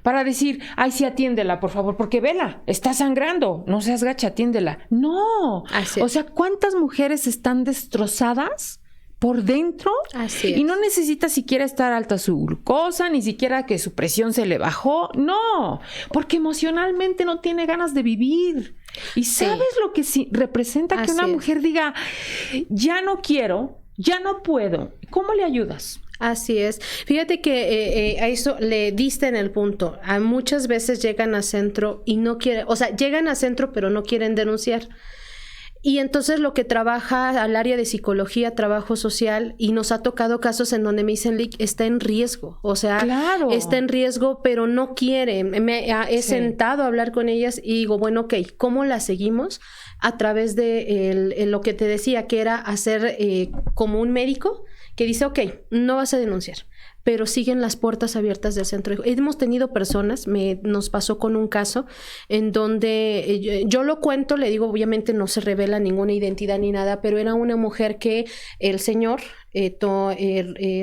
A: para decir, ay, sí, atiéndela, por favor, porque vela, está sangrando, no seas gacha, atiéndela. No. O sea, ¿cuántas mujeres están destrozadas por dentro? Y no necesita siquiera estar alta su glucosa, ni siquiera que su presión se le bajó. No, porque emocionalmente no tiene ganas de vivir. Y ¿sabes lo que representa que una mujer diga, ya no quiero, ya no puedo? ¿Cómo le ayudas?
B: Así es. Fíjate que a eso le diste en el punto. Muchas veces llegan a centro y no quieren, o sea, llegan a centro pero no quieren denunciar. Y entonces lo que trabaja al área de psicología, trabajo social, y nos ha tocado casos en donde me dicen, Lick, está en riesgo. O sea, está en riesgo, pero no quiere. He sentado a hablar con ellas y digo, bueno, ok, ¿cómo la seguimos? A través de lo que te decía, que era hacer como un médico que dice, ok, no vas a denunciar, pero siguen las puertas abiertas del centro. Hemos tenido personas, nos pasó con un caso en donde yo lo cuento, le digo, obviamente no se revela ninguna identidad ni nada, pero era una mujer que el señor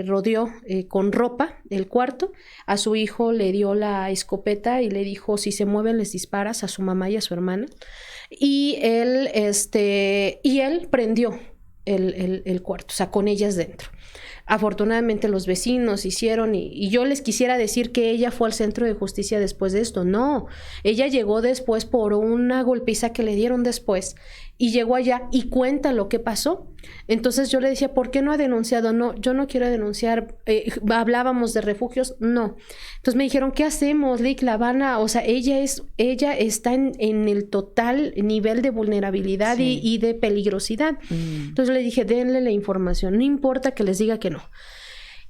B: rodeó con ropa el cuarto, a su hijo le dio la escopeta y le dijo, si se mueven les disparas, a su mamá y a su hermana, y él prendió el cuarto, o sea, con ellas dentro. Afortunadamente los vecinos hicieron y yo les quisiera decir que ella fue al centro de justicia después de esto. No, ella llegó después por una golpiza que le dieron después y llegó allá y cuenta lo que pasó. Entonces yo le decía, ¿por qué no ha denunciado? No, yo no quiero denunciar. Hablábamos de refugios, no. Entonces me dijeron, ¿qué hacemos, Lick? La van a, o sea, ella está en el total nivel de vulnerabilidad y de peligrosidad. Entonces le dije, denle la información, no importa que les diga que no.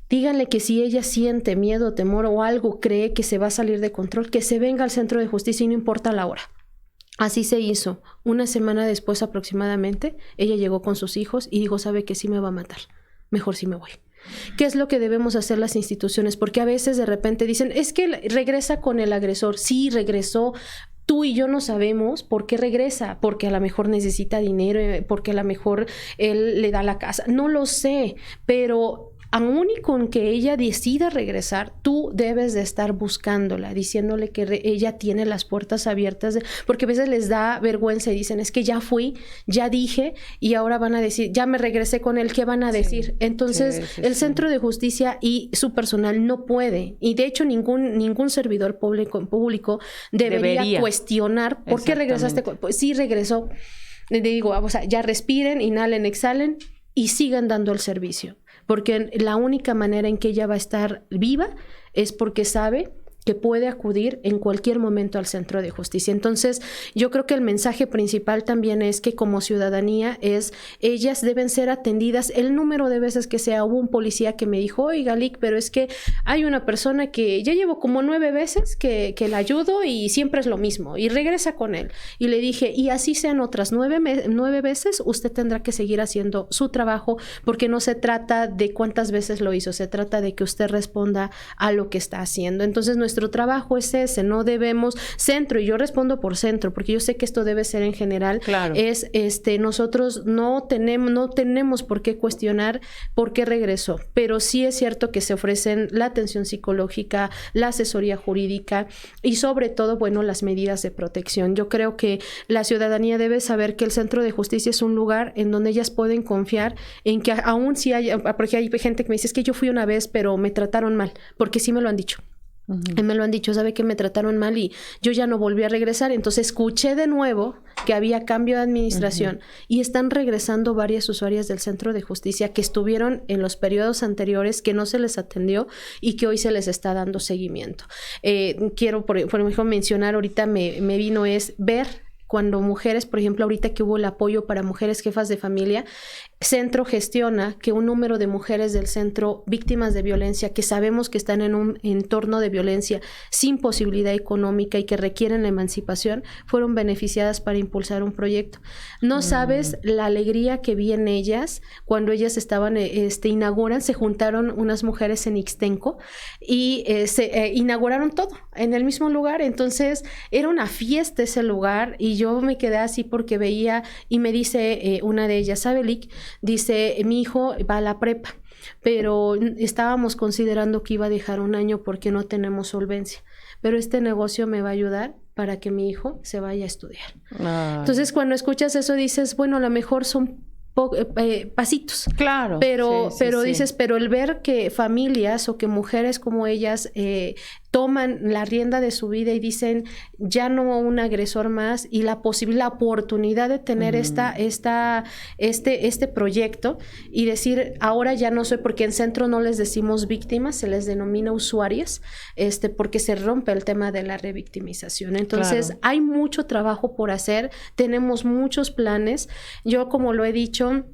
B: Díganle que si ella siente miedo, temor o algo, cree que se va a salir de control, que se venga al centro de justicia y no importa la hora. Así se hizo. Una semana después aproximadamente, ella llegó con sus hijos y dijo, sabe que sí me va a matar, mejor sí me voy. ¿Qué es lo que debemos hacer las instituciones? Porque a veces de repente dicen, es que regresa con el agresor. Sí, regresó. Tú y yo no sabemos por qué regresa, porque a lo mejor necesita dinero, porque a lo mejor él le da la casa. No lo sé, pero aún y con que ella decida regresar, tú debes de estar buscándola, diciéndole que ella tiene las puertas abiertas, porque a veces les da vergüenza y dicen, es que ya fui, ya dije, y ahora van a decir, ya me regresé con él, ¿qué van a decir? Entonces, el centro de justicia y su personal no puede, y de hecho ningún servidor público debería cuestionar, ¿por qué regresaste? Pues sí regresó. Le digo, o sea, ya respiren, inhalen, exhalen, y sigan dando el servicio. Porque la única manera en que ella va a estar viva es porque sabe que puede acudir en cualquier momento al centro de justicia. Entonces, yo creo que el mensaje principal también es que como ciudadanía ellas deben ser atendidas el número de veces que sea. Hubo un policía que me dijo, oiga, Lick, pero es que hay una persona que ya llevo como 9 veces que la ayudo y siempre es lo mismo y regresa con él. Y le dije, y así sean otras 9 veces, usted tendrá que seguir haciendo su trabajo, porque no se trata de cuántas veces lo hizo, se trata de que usted responda a lo que está haciendo. Entonces, nuestro trabajo es ese, no debemos centro, y yo respondo por centro porque yo sé que esto debe ser en general, es nosotros no tenemos por qué cuestionar por qué regresó, pero sí es cierto que se ofrecen la atención psicológica, la asesoría jurídica y sobre todo, bueno, las medidas de protección. Yo creo que la ciudadanía debe saber que el centro de justicia es un lugar en donde ellas pueden confiar en que aún si porque hay gente que me dice, es que yo fui una vez pero me trataron mal, porque sí me lo han dicho. Me lo han dicho, sabe que me trataron mal y yo ya no volví a regresar. Entonces escuché de nuevo que había cambio de administración y están regresando varias usuarias del centro de justicia que estuvieron en los periodos anteriores, que no se les atendió y que hoy se les está dando seguimiento. Quiero, por ejemplo, mencionar, ahorita me vino ver cuando mujeres, por ejemplo, ahorita que hubo el apoyo para mujeres jefas de familia, centro gestiona que un número de mujeres del centro víctimas de violencia, que sabemos que están en un entorno de violencia sin posibilidad económica y que requieren la emancipación, fueron beneficiadas para impulsar un proyecto. No sabes la alegría que vi en ellas cuando ellas estaban, inauguran, se juntaron unas mujeres en Ixtenco y se inauguraron todo en el mismo lugar. Entonces era una fiesta ese lugar y yo me quedé así porque veía y me dice una de ellas, Abelic, dice, mi hijo va a la prepa, pero estábamos considerando que iba a dejar un año porque no tenemos solvencia, pero este negocio me va a ayudar para que mi hijo se vaya a estudiar. Ay. Entonces cuando escuchas eso dices, bueno, a lo mejor son pasitos.
A: Claro.
B: Pero dices, pero el ver que familias o que mujeres como ellas toman la rienda de su vida y dicen, ya no un agresor más, y la oportunidad de tener este proyecto y decir, ahora ya no soy, porque en centro no les decimos víctimas, se les denomina usuarias, porque se rompe el tema de la revictimización. Entonces, claro, hay mucho trabajo por hacer, tenemos muchos planes. Yo, como lo he dicho,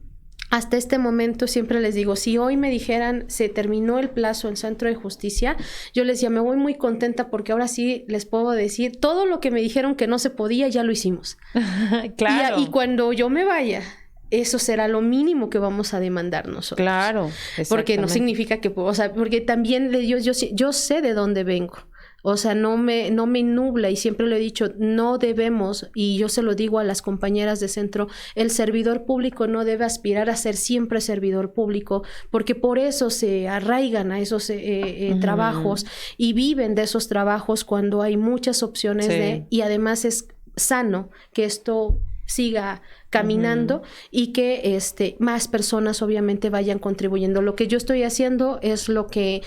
B: hasta este momento siempre les digo, si hoy me dijeran se terminó el plazo en Centro de Justicia, yo les decía, me voy muy contenta porque ahora sí les puedo decir, todo lo que me dijeron que no se podía, ya lo hicimos. Claro. Y cuando yo me vaya, eso será lo mínimo que vamos a demandar nosotros. Claro, porque no significa que, o sea, porque también yo sé de dónde vengo. O sea, no me nubla, y siempre lo he dicho, no debemos, y yo se lo digo a las compañeras de centro, el servidor público no debe aspirar a ser siempre servidor público, porque por eso se arraigan a esos trabajos y viven de esos trabajos cuando hay muchas opciones y además es sano que esto siga caminando y que más personas obviamente vayan contribuyendo. Lo que yo estoy haciendo es lo que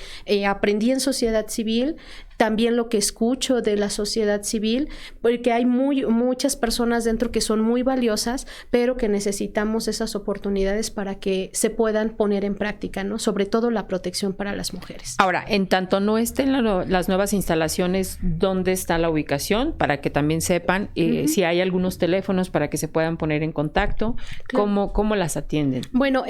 B: aprendí en sociedad civil, también lo que escucho de la sociedad civil, porque hay muchas personas dentro que son muy valiosas, pero que necesitamos esas oportunidades para que se puedan poner en práctica, ¿no? Sobre todo la protección para las mujeres.
A: Ahora, en tanto no estén las nuevas instalaciones, ¿dónde está la ubicación? Para que también sepan si hay algunos teléfonos para que se puedan poner en contacto. Claro. ¿Cómo las atienden? Bueno,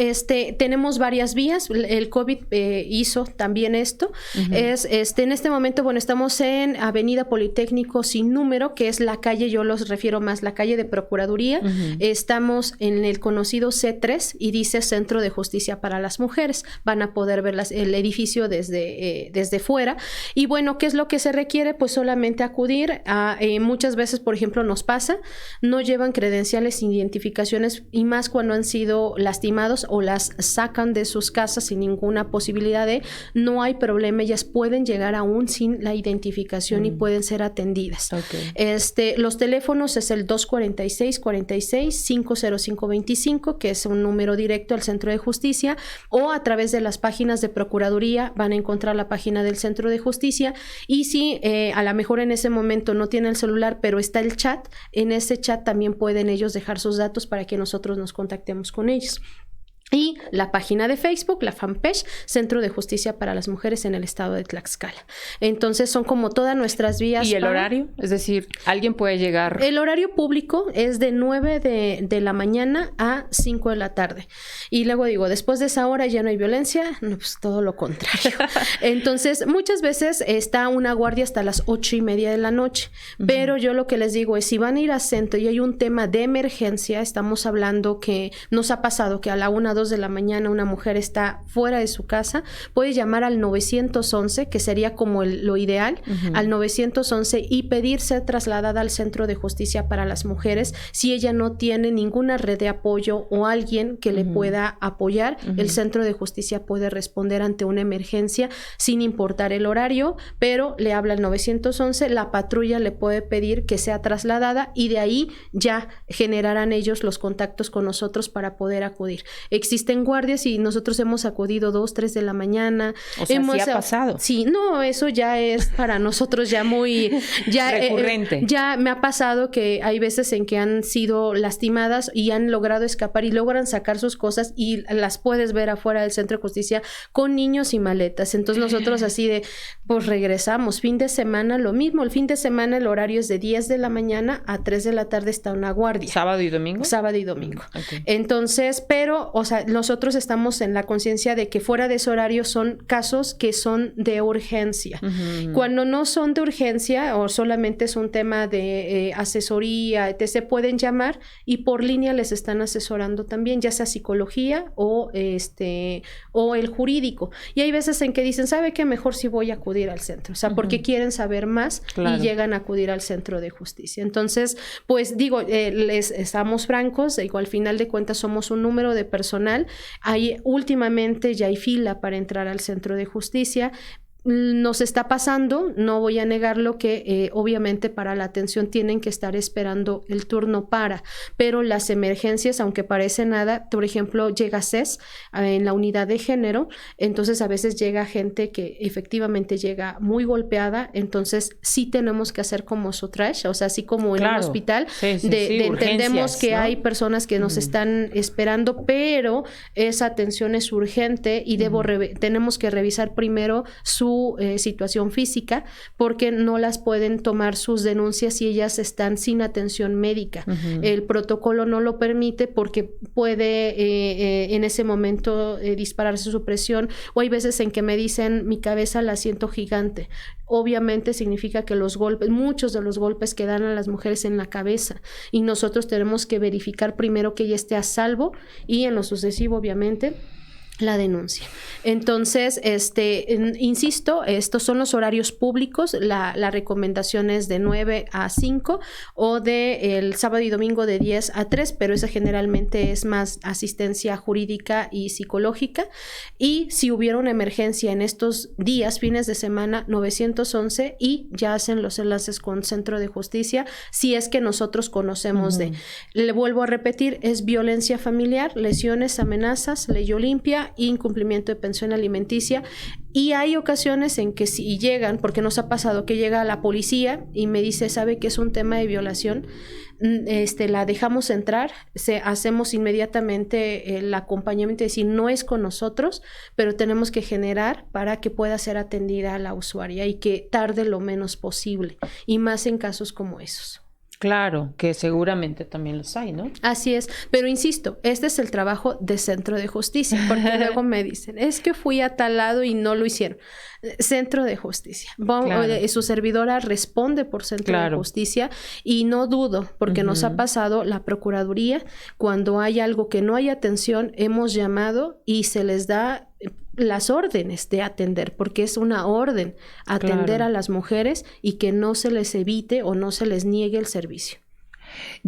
B: tenemos varias vías. El COVID hizo también esto. En este momento, bueno, estamos en Avenida Politécnico sin número, que es la calle, yo los refiero más, la calle de Procuraduría. Estamos en el conocido C3 y dice Centro de Justicia para las Mujeres. Van a poder ver el edificio desde fuera. Y bueno, ¿qué es lo que se requiere? Pues solamente acudir a, muchas veces, por ejemplo, nos pasa, no llevan credenciales, identificaciones, y más cuando han sido lastimados o las sacan de sus casas sin ninguna posibilidad no hay problema, ellas pueden llegar aún sin la identificación y pueden ser atendidas. Okay. Los teléfonos es el 246-46-50525, que es un número directo al Centro de Justicia, o a través de las páginas de Procuraduría van a encontrar la página del Centro de Justicia, y si a lo mejor en ese momento no tienen el celular, pero está el chat, en ese chat también pueden ellos dejar sus datos para que nosotros nos contactemos con ellos. Y la página de Facebook, la fanpage, Centro de Justicia para las Mujeres en el Estado de Tlaxcala. Entonces son como todas nuestras vías.
A: ¿Y el horario? Es decir, ¿alguien puede llegar?
B: El horario público es de 9 de la mañana a 5 de la tarde. Y luego digo, después de esa hora ya no hay violencia. No, pues todo lo contrario. Entonces, muchas veces está una guardia hasta las 8:30 de la noche. Pero yo lo que les digo es, si van a ir a centro y hay un tema de emergencia, estamos hablando que nos ha pasado que a la 1 2 de la mañana una mujer está fuera de su casa, puede llamar al 911, que sería como lo ideal, al 911, y pedir ser trasladada al Centro de Justicia para las Mujeres. Si ella no tiene ninguna red de apoyo o alguien que le pueda apoyar, el Centro de Justicia puede responder ante una emergencia sin importar el horario, pero le habla al 911, la patrulla le puede pedir que sea trasladada y de ahí ya generarán ellos los contactos con nosotros para poder acudir. Existen guardias y nosotros hemos acudido 2, 3 de la mañana.
A: O sea, ¿sí ha pasado?
B: Sí, no, eso ya es para nosotros ya muy... ya
A: recurrente.
B: Ya me ha pasado que hay veces en que han sido lastimadas y han logrado escapar y logran sacar sus cosas y las puedes ver afuera del Centro de Justicia con niños y maletas. Entonces nosotros así de... Pues regresamos, fin de semana lo mismo, el fin de semana el horario es de 10 de la mañana a 3 de la tarde está una guardia.
A: ¿Sábado y domingo?
B: Sábado y domingo.
A: Okay.
B: Entonces, pero, o sea, nosotros estamos en la conciencia de que fuera de ese horario son casos que son de urgencia. Cuando no son de urgencia o solamente es un tema de asesoría, se pueden llamar y por línea les están asesorando también, ya sea psicología o el jurídico. Y hay veces en que dicen, ¿sabe qué? Mejor si voy a acudir al centro, o sea, porque quieren saber más y llegan a acudir al centro de justicia. Entonces, pues digo, les estamos francos, digo, al final de cuentas somos un número de personal, últimamente ya hay fila para entrar al centro de justicia. Nos está pasando, no voy a negarlo, que obviamente para la atención tienen que estar esperando el turno pero las emergencias, aunque parece nada, por ejemplo, llega CES en la unidad de género, entonces a veces llega gente que efectivamente llega muy golpeada, entonces sí tenemos que hacer como su trash, o sea, así como en un hospital, entendemos que, ¿no?, hay personas que nos están esperando, pero esa atención es urgente y tenemos que revisar primero su situación física, porque no las pueden tomar sus denuncias si ellas están sin atención médica. El protocolo no lo permite porque puede en ese momento dispararse su presión, o hay veces en que me dicen mi cabeza la siento gigante. Obviamente significa que los golpes, muchos de los golpes que dan a las mujeres en la cabeza, y nosotros tenemos que verificar primero que ella esté a salvo y en lo sucesivo, obviamente, la denuncia. Entonces, insisto, estos son los horarios públicos, la recomendación es de 9 a 5 o de el sábado y domingo de 10 a 3, pero esa generalmente es más asistencia jurídica y psicológica. Y si hubiera una emergencia en estos días, fines de semana, 911, y ya hacen los enlaces con Centro de Justicia, si es que nosotros conocemos le vuelvo a repetir, es violencia familiar, lesiones, amenazas, ley Olimpia, incumplimiento de pensión alimenticia, y hay ocasiones en que si llegan, porque nos ha pasado que llega la policía y me dice, sabe que es un tema de violación, la dejamos entrar, hacemos inmediatamente el acompañamiento, es decir, no es con nosotros, pero tenemos que generar para que pueda ser atendida a la usuaria y que tarde lo menos posible, y más en casos como esos.
A: Claro, que seguramente también los hay, ¿no?
B: Así es, pero insisto, este es el trabajo de Centro de Justicia, porque luego me dicen, es que fui a tal lado y no lo hicieron. Centro de Justicia. Su servidora responde por Centro de Justicia, y no dudo, porque nos ha pasado la Procuraduría, cuando hay algo que no hay atención, hemos llamado y se les da las órdenes de atender, porque es una orden atender a las mujeres y que no se les evite o no se les niegue el servicio.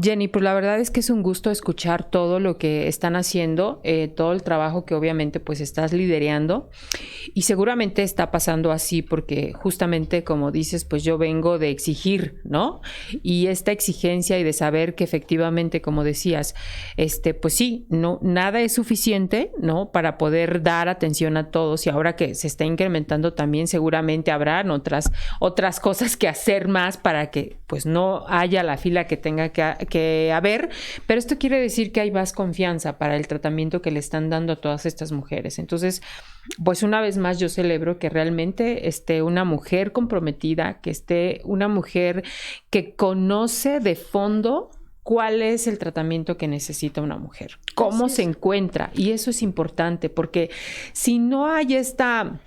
A: Jenny, pues la verdad es que es un gusto escuchar todo lo que están haciendo, todo el trabajo que obviamente pues estás liderando, y seguramente está pasando así porque justamente como dices, pues yo vengo de exigir, ¿no? Y esta exigencia y de saber que efectivamente, como decías, pues sí, no, nada es suficiente, ¿no? Para poder dar atención a todos, y ahora que se está incrementando también seguramente habrán otras cosas que hacer más para que pues no haya la fila que tenga que haber, pero esto quiere decir que hay más confianza para el tratamiento que le están dando a todas estas mujeres. Entonces, pues una vez más yo celebro que realmente esté una mujer comprometida, que esté una mujer que conoce de fondo cuál es el tratamiento que necesita una mujer, cómo se encuentra, y eso es importante porque si no hay esta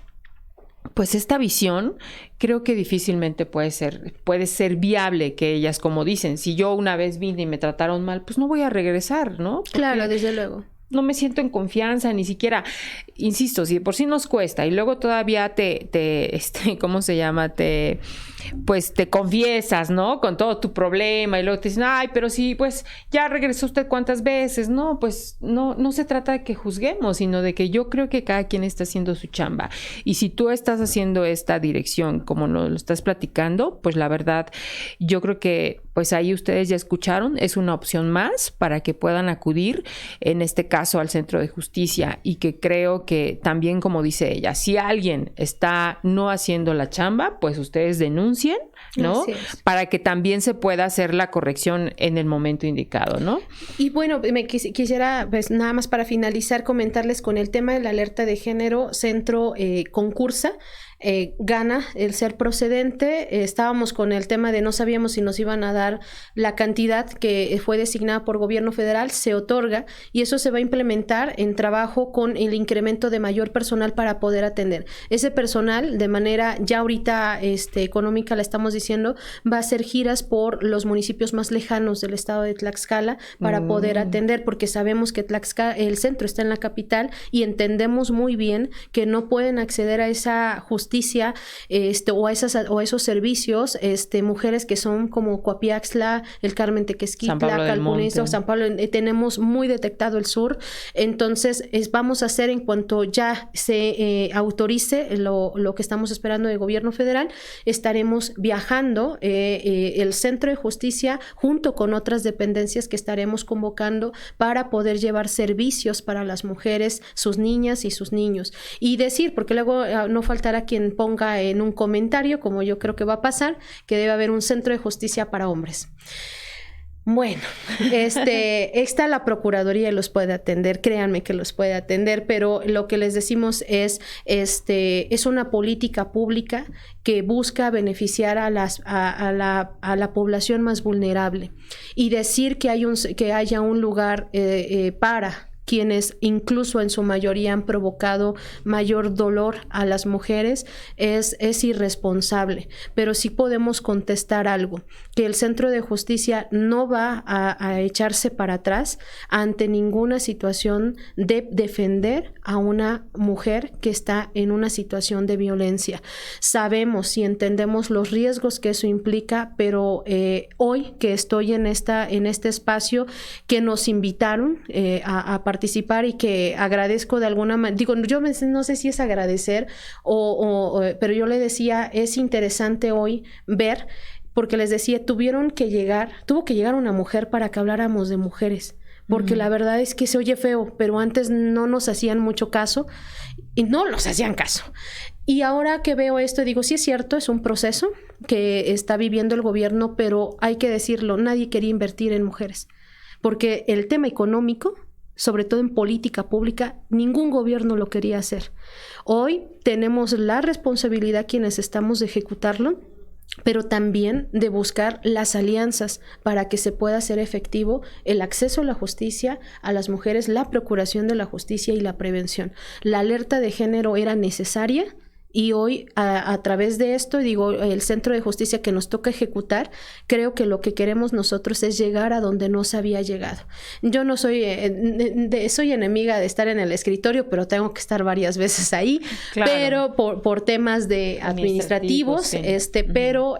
A: visión, creo que difícilmente puede ser viable que ellas, como dicen, si yo una vez vine y me trataron mal, pues no voy a regresar, ¿no? Porque
B: claro, desde luego.
A: No me siento en confianza, ni siquiera, insisto, si de por sí nos cuesta y luego todavía ¿cómo se llama? Pues te confiesas, ¿no? Con todo tu problema, y luego te dicen, ay, pero sí, pues ya regresó usted cuántas veces. No, pues no se trata de que juzguemos, sino de que yo creo que cada quien está haciendo su chamba. Y si tú estás haciendo esta dirección como nos lo estás platicando, pues la verdad, yo creo que pues ahí ustedes ya escucharon, es una opción más para que puedan acudir, en este caso al Centro de Justicia, y que creo que también, como dice ella, si alguien está no haciendo la chamba, pues ustedes denuncien, ¿no? Para que también se pueda hacer la corrección en el momento indicado, ¿no?
B: Y bueno, quisiera, pues nada más para finalizar, comentarles con el tema de la alerta de género, Centro concursa gana el ser procedente. Estábamos con el tema de no sabíamos si nos iban a dar la cantidad que fue designada por gobierno federal, se otorga y eso se va a implementar en trabajo con el incremento de mayor personal para poder atender. Ese personal, de manera ya ahorita económica, la estamos diciendo, va a hacer giras por los municipios más lejanos del estado de Tlaxcala para poder atender, porque sabemos que Tlaxcala, el centro está en la capital y entendemos muy bien que no pueden acceder a esa justicia o a esos servicios mujeres que son como Coapiaxtla, el Carmen Tequesquitla, Calpunizo, San Pablo, tenemos muy detectado el sur. Entonces vamos a hacer, en cuanto ya se autorice lo que estamos esperando del gobierno federal, estaremos viajando el Centro de Justicia junto con otras dependencias que estaremos convocando para poder llevar servicios para las mujeres, sus niñas y sus niños. Y decir, porque luego no faltará quien ponga en un comentario, como yo creo que va a pasar, que debe haber un centro de justicia para hombres. Bueno, está la Procuraduría y los puede atender, créanme que los puede atender, pero lo que les decimos es una política pública que busca beneficiar a la población más vulnerable y decir que haya un lugar para quienes incluso en su mayoría han provocado mayor dolor a las mujeres, es irresponsable. Pero sí podemos contestar algo, que el Centro de Justicia no va a echarse para atrás ante ninguna situación de defender a una mujer que está en una situación de violencia. Sabemos y entendemos los riesgos que eso implica, pero hoy que estoy en este espacio que nos invitaron a participar y que agradezco de alguna manera, digo, yo no sé si es agradecer pero yo le decía, es interesante hoy ver, porque les decía, tuvo que llegar una mujer para que habláramos de mujeres, porque la verdad es que se oye feo, pero antes no nos hacían mucho caso y no nos hacían caso. Y ahora que veo esto, digo, sí es cierto, es un proceso que está viviendo el gobierno, pero hay que decirlo, nadie quería invertir en mujeres, porque el tema económico, sobre todo en política pública, ningún gobierno lo quería hacer. Hoy tenemos la responsabilidad, quienes estamos, de ejecutarlo, pero también de buscar las alianzas para que se pueda hacer efectivo el acceso a la justicia a las mujeres, la procuración de la justicia y la prevención. La alerta de género era necesaria. Y hoy, a través de esto, digo, el Centro de Justicia que nos toca ejecutar, creo que lo que queremos nosotros es llegar a donde no se había llegado. Yo no soy enemiga de estar en el escritorio, pero tengo que estar varias veces ahí, claro, pero por temas de administrativos, sí. Pero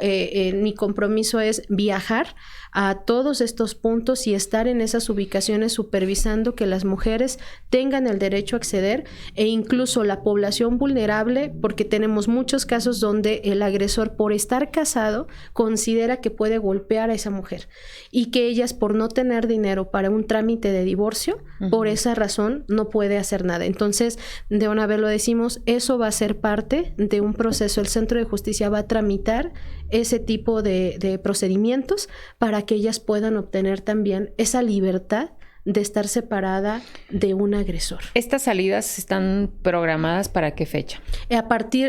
B: mi compromiso es viajar a todos estos puntos y estar en esas ubicaciones supervisando que las mujeres tengan el derecho a acceder, e incluso la población vulnerable, porque tenemos muchos casos donde el agresor, por estar casado, considera que puede golpear a esa mujer y que ellas, por no tener dinero para un trámite de divorcio, por esa razón no puede hacer nada. Entonces, de una vez lo decimos, eso va a ser parte de un proceso. El Centro de Justicia va a tramitar ese tipo de procedimientos para que ellas puedan obtener también esa libertad de estar separada de un agresor.
A: ¿Estas salidas están programadas para qué fecha?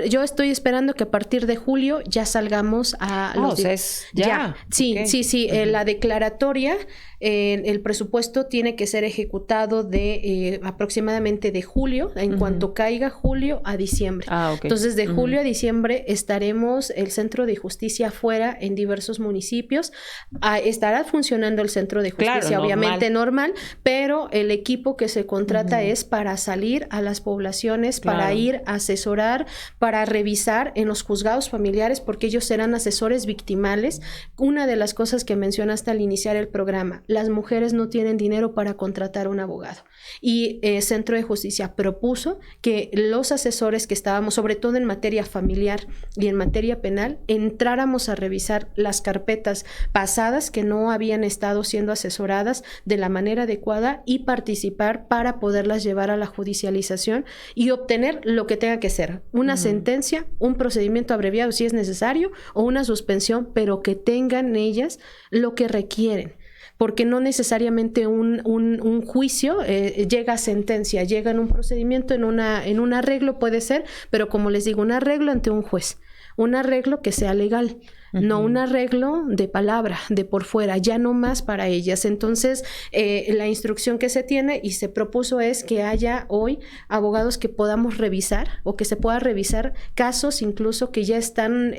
B: Yo estoy esperando que a partir de julio ya salgamos a
A: los... ya.
B: Sí, okay. Sí. La declaratoria, el presupuesto tiene que ser ejecutado de aproximadamente de julio, en cuanto caiga julio a diciembre. Okay. Entonces, de julio a diciembre estaremos el Centro de Justicia afuera en diversos municipios. Estará funcionando el Centro de Justicia, claro, obviamente normal, pero el equipo que se contrata es para salir a las poblaciones, claro, para ir a asesorar, para revisar en los juzgados familiares, porque ellos serán asesores victimales. Una de las cosas que mencionaste al iniciar el programa, las mujeres no tienen dinero para contratar un abogado. Y Centro de Justicia propuso que los asesores que estábamos, sobre todo en materia familiar y en materia penal, entráramos a revisar las carpetas pasadas que no habían estado siendo asesoradas de la manera adecuada y participar para poderlas llevar a la judicialización y obtener lo que tenga que ser, una sentencia, un procedimiento abreviado si es necesario o una suspensión, pero que tengan ellas lo que requieren. porque no necesariamente un juicio llega a sentencia, llega en un procedimiento, en un arreglo puede ser, pero como les digo, un arreglo ante un juez, un arreglo que sea legal. No un arreglo de palabra, de por fuera, ya no más para ellas. Entonces, la instrucción que se tiene y se propuso es que haya hoy abogados que podamos revisar o que se pueda revisar casos incluso que ya están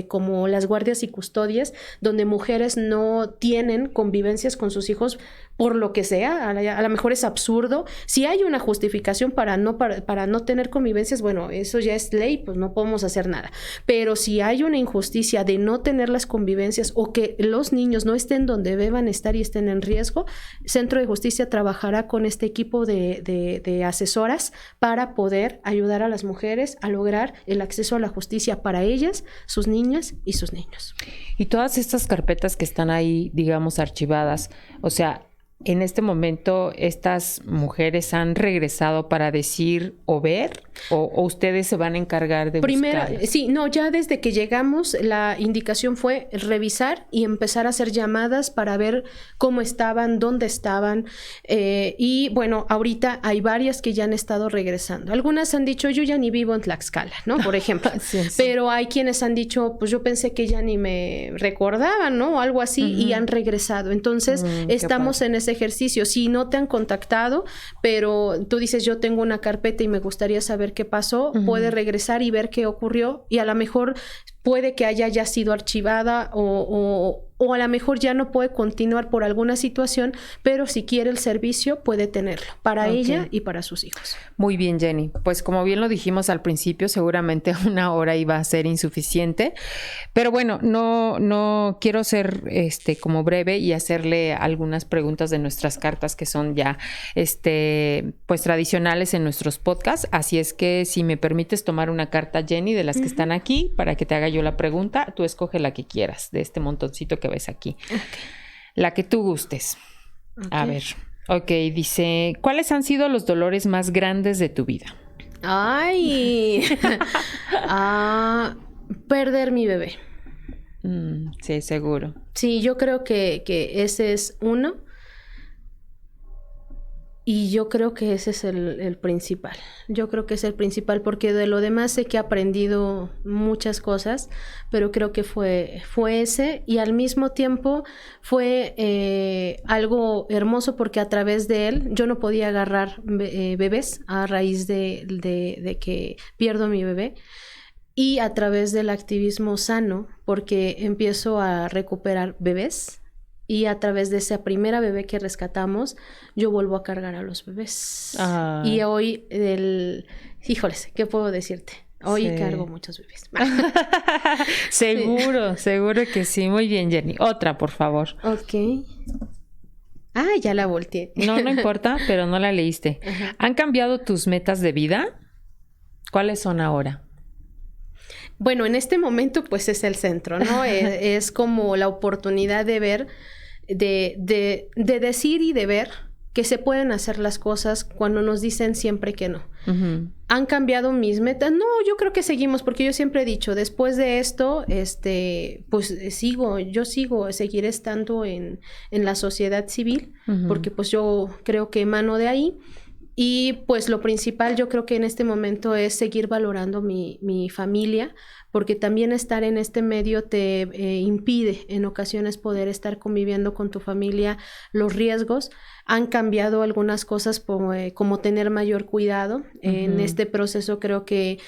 B: como las guardias y custodias, donde mujeres no tienen convivencias con sus hijos por lo que sea, a lo mejor es absurdo. Si hay una justificación para no tener convivencias, bueno, eso ya es ley, pues no podemos hacer nada. Pero si hay una injusticia de no tener las convivencias o que los niños no estén donde deban estar y estén en riesgo, Centro de Justicia trabajará con este equipo de asesoras para poder ayudar a las mujeres a lograr el acceso a la justicia para ellas, sus niñas y sus niños.
A: Y todas estas carpetas que están ahí, digamos, archivadas, o sea, en este momento, ¿estas mujeres han regresado para decir o ver? ¿O ustedes se van a encargar de buscarlas?
B: Sí, no, ya desde que llegamos, la indicación fue revisar y empezar a hacer llamadas para ver cómo estaban, dónde estaban. Y bueno, ahorita hay varias que ya han estado regresando. Algunas han dicho, yo ya ni vivo en Tlaxcala, ¿no? Por ejemplo. Sí. Pero hay quienes han dicho, pues yo pensé que ya ni me recordaban, ¿no? O algo así, y han regresado. Entonces, estamos en ese ejercicio. Si no te han contactado, pero tú dices, yo tengo una carpeta y me gustaría saber qué pasó, puede regresar y ver qué ocurrió, y a lo mejor puede que haya ya sido archivada o a lo mejor ya no puede continuar por alguna situación, pero si quiere el servicio puede tenerlo para ella y para sus hijos.
A: Muy bien, Jenny. Pues como bien lo dijimos al principio, seguramente 1 hora iba a ser insuficiente, pero bueno, no quiero ser como breve y hacerle algunas preguntas de nuestras cartas que son ya pues tradicionales en nuestros podcasts, así es que si me permites tomar una carta, Jenny, de las que están aquí para que te haga yo la pregunta, tú escoge la que quieras de este montoncito que ves aquí. Okay. La que tú gustes. Okay. A ver. Ok, dice, ¿cuáles han sido los dolores más grandes de tu vida?
B: Ay, perder mi bebé.
A: Sí, seguro.
B: Sí, yo creo que ese es uno. Y yo creo que ese es el principal. Yo creo que es el principal porque de lo demás sé que he aprendido muchas cosas, pero creo que fue ese, y al mismo tiempo fue algo hermoso porque a través de él yo no podía agarrar bebés a raíz de que pierdo a mi bebé, y a través del activismo sano porque empiezo a recuperar bebés. Y a través de esa primera bebé que rescatamos, yo vuelvo a cargar a los bebés. Y hoy, híjoles, ¿qué puedo decirte? Hoy cargo muchos bebés.
A: Seguro que sí. Muy bien, Jenny. Otra, por favor.
B: Ok. Ya la volteé.
A: No importa, pero no la leíste. Ajá. ¿Han cambiado tus metas de vida? ¿Cuáles son ahora?
B: Bueno, en este momento pues es el centro, ¿no? es como la oportunidad de ver, de decir y de ver que se pueden hacer las cosas cuando nos dicen siempre que no. ¿Han cambiado mis metas? No, yo creo que seguimos, porque yo siempre he dicho, después de esto, pues seguiré estando en la sociedad civil, porque pues yo creo que emano de ahí. Y pues lo principal yo creo que en este momento es seguir valorando mi familia, porque también estar en este medio te impide en ocasiones poder estar conviviendo con tu familia. Los riesgos han cambiado algunas cosas como tener mayor cuidado. En este proceso creo que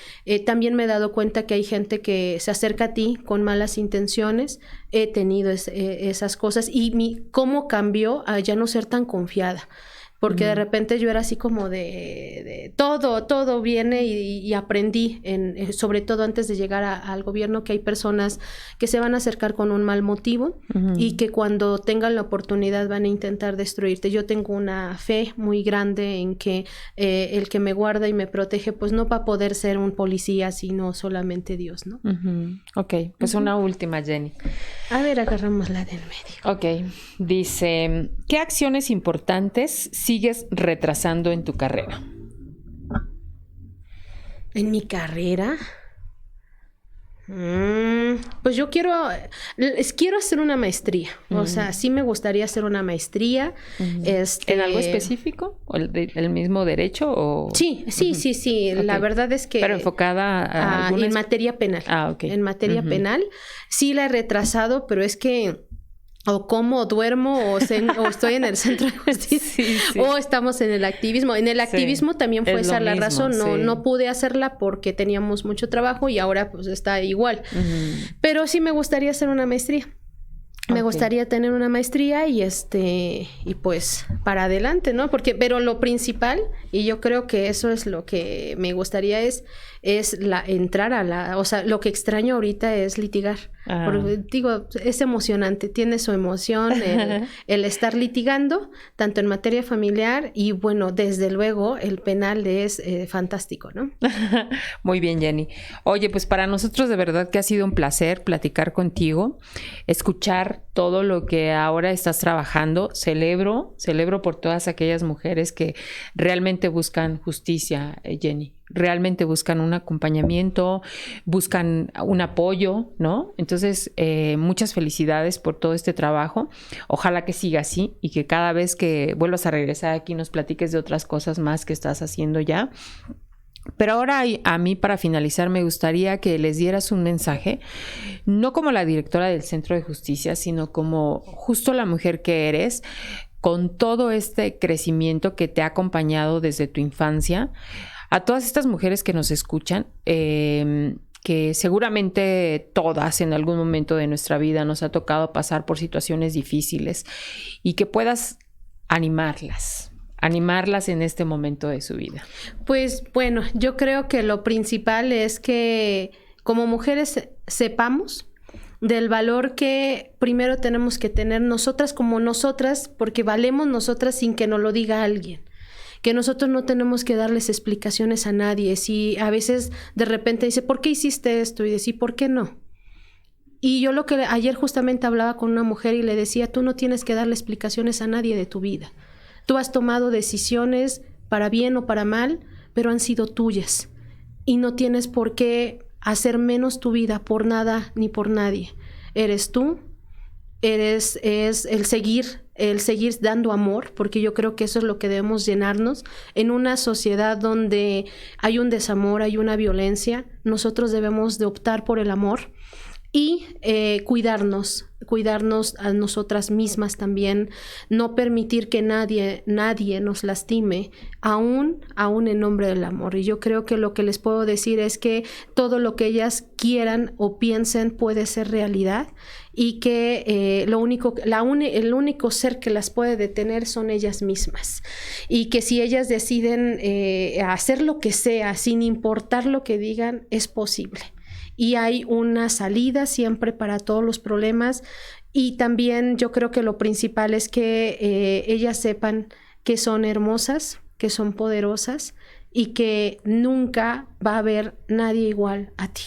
B: también me he dado cuenta que hay gente que se acerca a ti con malas intenciones. He tenido esas cosas y cómo cambió a ya no ser tan confiada. Porque de repente yo era así como de todo viene y aprendí, sobre todo antes de llegar al gobierno, que hay personas que se van a acercar con un mal motivo y que cuando tengan la oportunidad van a intentar destruirte. Yo tengo una fe muy grande en que el que me guarda y me protege, pues no va a poder ser un policía, sino solamente Dios, ¿no?
A: Ok, pues una última, Jenny.
B: A ver, agarramos la del medio.
A: Ok, dice, ¿qué acciones importantes sigues retrasando en tu carrera?
B: ¿En mi carrera? Pues yo quiero hacer una maestría. O sea, sí me gustaría hacer una maestría.
A: ¿En algo específico? ¿O el mismo derecho? O...
B: Sí. Okay. La verdad es que...
A: Pero enfocada a
B: en materia penal.
A: Ok.
B: En materia penal. Sí la he retrasado, pero es que... o como duermo o estoy en el centro de justicia o estamos en el activismo. En el activismo también fue esa la razón. No pude hacerla porque teníamos mucho trabajo y ahora pues está igual. Pero sí me gustaría hacer una maestría. Me gustaría tener una maestría y pues para adelante, ¿no? Pero lo principal, y yo creo que eso es lo que me gustaría es entrar o sea, lo que extraño ahorita es litigar. Porque, digo, es emocionante, tiene su emoción el estar litigando, tanto en materia familiar y bueno, desde luego el penal es fantástico, ¿no?
A: Muy bien, Jenny. Oye, pues para nosotros de verdad que ha sido un placer platicar contigo, escuchar todo lo que ahora estás trabajando. Celebro por todas aquellas mujeres que realmente buscan justicia, Jenny. Realmente buscan un acompañamiento, buscan un apoyo, ¿no? Entonces, muchas felicidades por todo este trabajo. Ojalá que siga así y que cada vez que vuelvas a regresar aquí nos platiques de otras cosas más que estás haciendo ya. Pero ahora a mí, para finalizar, me gustaría que les dieras un mensaje, no como la directora del Centro de Justicia, sino como justo la mujer que eres, con todo este crecimiento que te ha acompañado desde tu infancia. A todas estas mujeres que nos escuchan, que seguramente todas en algún momento de nuestra vida nos ha tocado pasar por situaciones difíciles y que puedas animarlas en este momento de su vida.
B: Pues bueno, yo creo que lo principal es que como mujeres sepamos del valor que primero tenemos que tener nosotras como nosotras, porque valemos nosotras sin que nos lo diga alguien. Que nosotros no tenemos que darles explicaciones a nadie. Si a veces de repente dice, ¿por qué hiciste esto? Y decir, ¿por qué no? Y yo ayer justamente hablaba con una mujer y le decía, tú no tienes que darle explicaciones a nadie de tu vida. Tú has tomado decisiones para bien o para mal, pero han sido tuyas. Y no tienes por qué hacer menos tu vida por nada ni por nadie. Eres tú. Es el seguir dando amor, porque yo creo que eso es lo que debemos llenarnos. En una sociedad donde hay un desamor, hay una violencia, nosotros debemos de optar por el amor y cuidarnos a nosotras mismas también, no permitir que nadie nos lastime, aún en nombre del amor. Y yo creo que lo que les puedo decir es que todo lo que ellas quieran o piensen puede ser realidad y que el único ser que las puede detener son ellas mismas. Y que si ellas deciden hacer lo que sea, sin importar lo que digan, es posible. Y hay una salida siempre para todos los problemas. Y también yo creo que lo principal es que ellas sepan que son hermosas, que son poderosas y que nunca va a haber nadie igual a ti.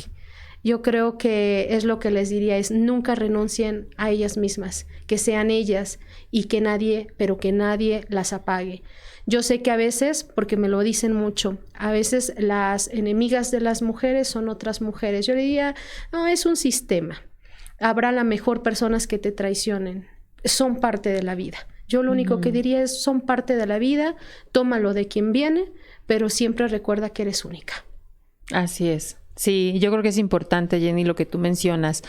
B: Yo creo que es lo que les diría, es nunca renuncien a ellas mismas, que sean ellas y que nadie las apague. Yo sé que a veces, porque me lo dicen mucho, a veces las enemigas de las mujeres son otras mujeres. Yo le diría, no, es un sistema. Habrá a lo mejor personas que te traicionen. Son parte de la vida. Yo lo único que diría es, son parte de la vida, tómalo de quien viene, pero siempre recuerda que eres única.
A: Así es. Sí, yo creo que es importante, Jenny, lo que tú mencionas,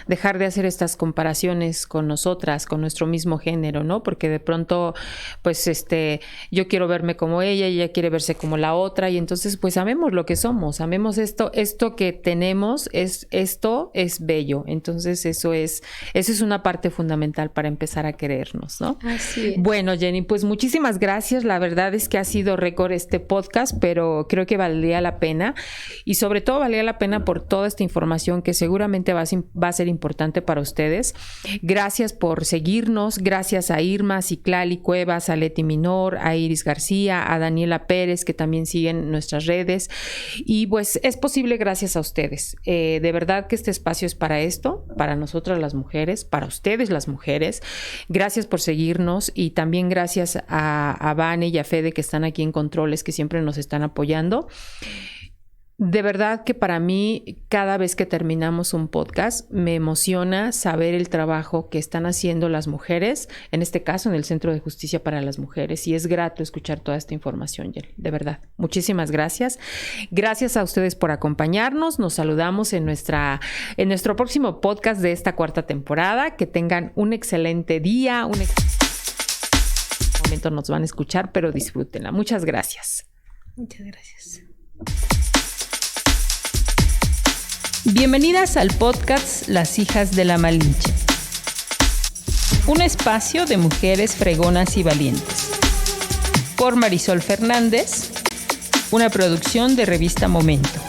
A: dejar de hacer estas comparaciones con nosotras, con nuestro mismo género, ¿no? Porque de pronto, pues, yo quiero verme como ella quiere verse como la otra, y entonces, pues, amemos lo que somos, amemos esto que tenemos, esto es bello. Entonces, eso es una parte fundamental para empezar a querernos, ¿no?
B: Así es.
A: Bueno, Jenny, pues, muchísimas gracias. La verdad es que ha sido récord este podcast, pero creo que valía la pena, y sobre todo valía la pena por toda esta información que seguramente va a ser importante para ustedes. Gracias por seguirnos, gracias a Irma, Ciclali Cuevas, a Leti Minor, a Iris García, a Daniela Pérez, que también siguen nuestras redes, y pues es posible gracias a ustedes. De verdad que este espacio es para esto, para nosotras las mujeres, para ustedes las mujeres. Gracias por seguirnos, y también gracias a Vane y a Fede, que están aquí en controles, que siempre nos están apoyando. De verdad que para mí, cada vez que terminamos un podcast, me emociona saber el trabajo que están haciendo las mujeres, en este caso en el Centro de Justicia para las Mujeres, y es grato escuchar toda esta información, Yeli, de verdad. Muchísimas gracias. Gracias a ustedes por acompañarnos. Nos saludamos en nuestro próximo podcast de esta 4ª temporada. Que tengan un excelente día. Momento nos van a escuchar, pero disfrútenla. Muchas gracias.
B: Muchas gracias.
C: Bienvenidas al podcast Las Hijas de la Malinche. Un espacio de mujeres fregonas y valientes. Por Marisol Fernández, una producción de Revista Momento.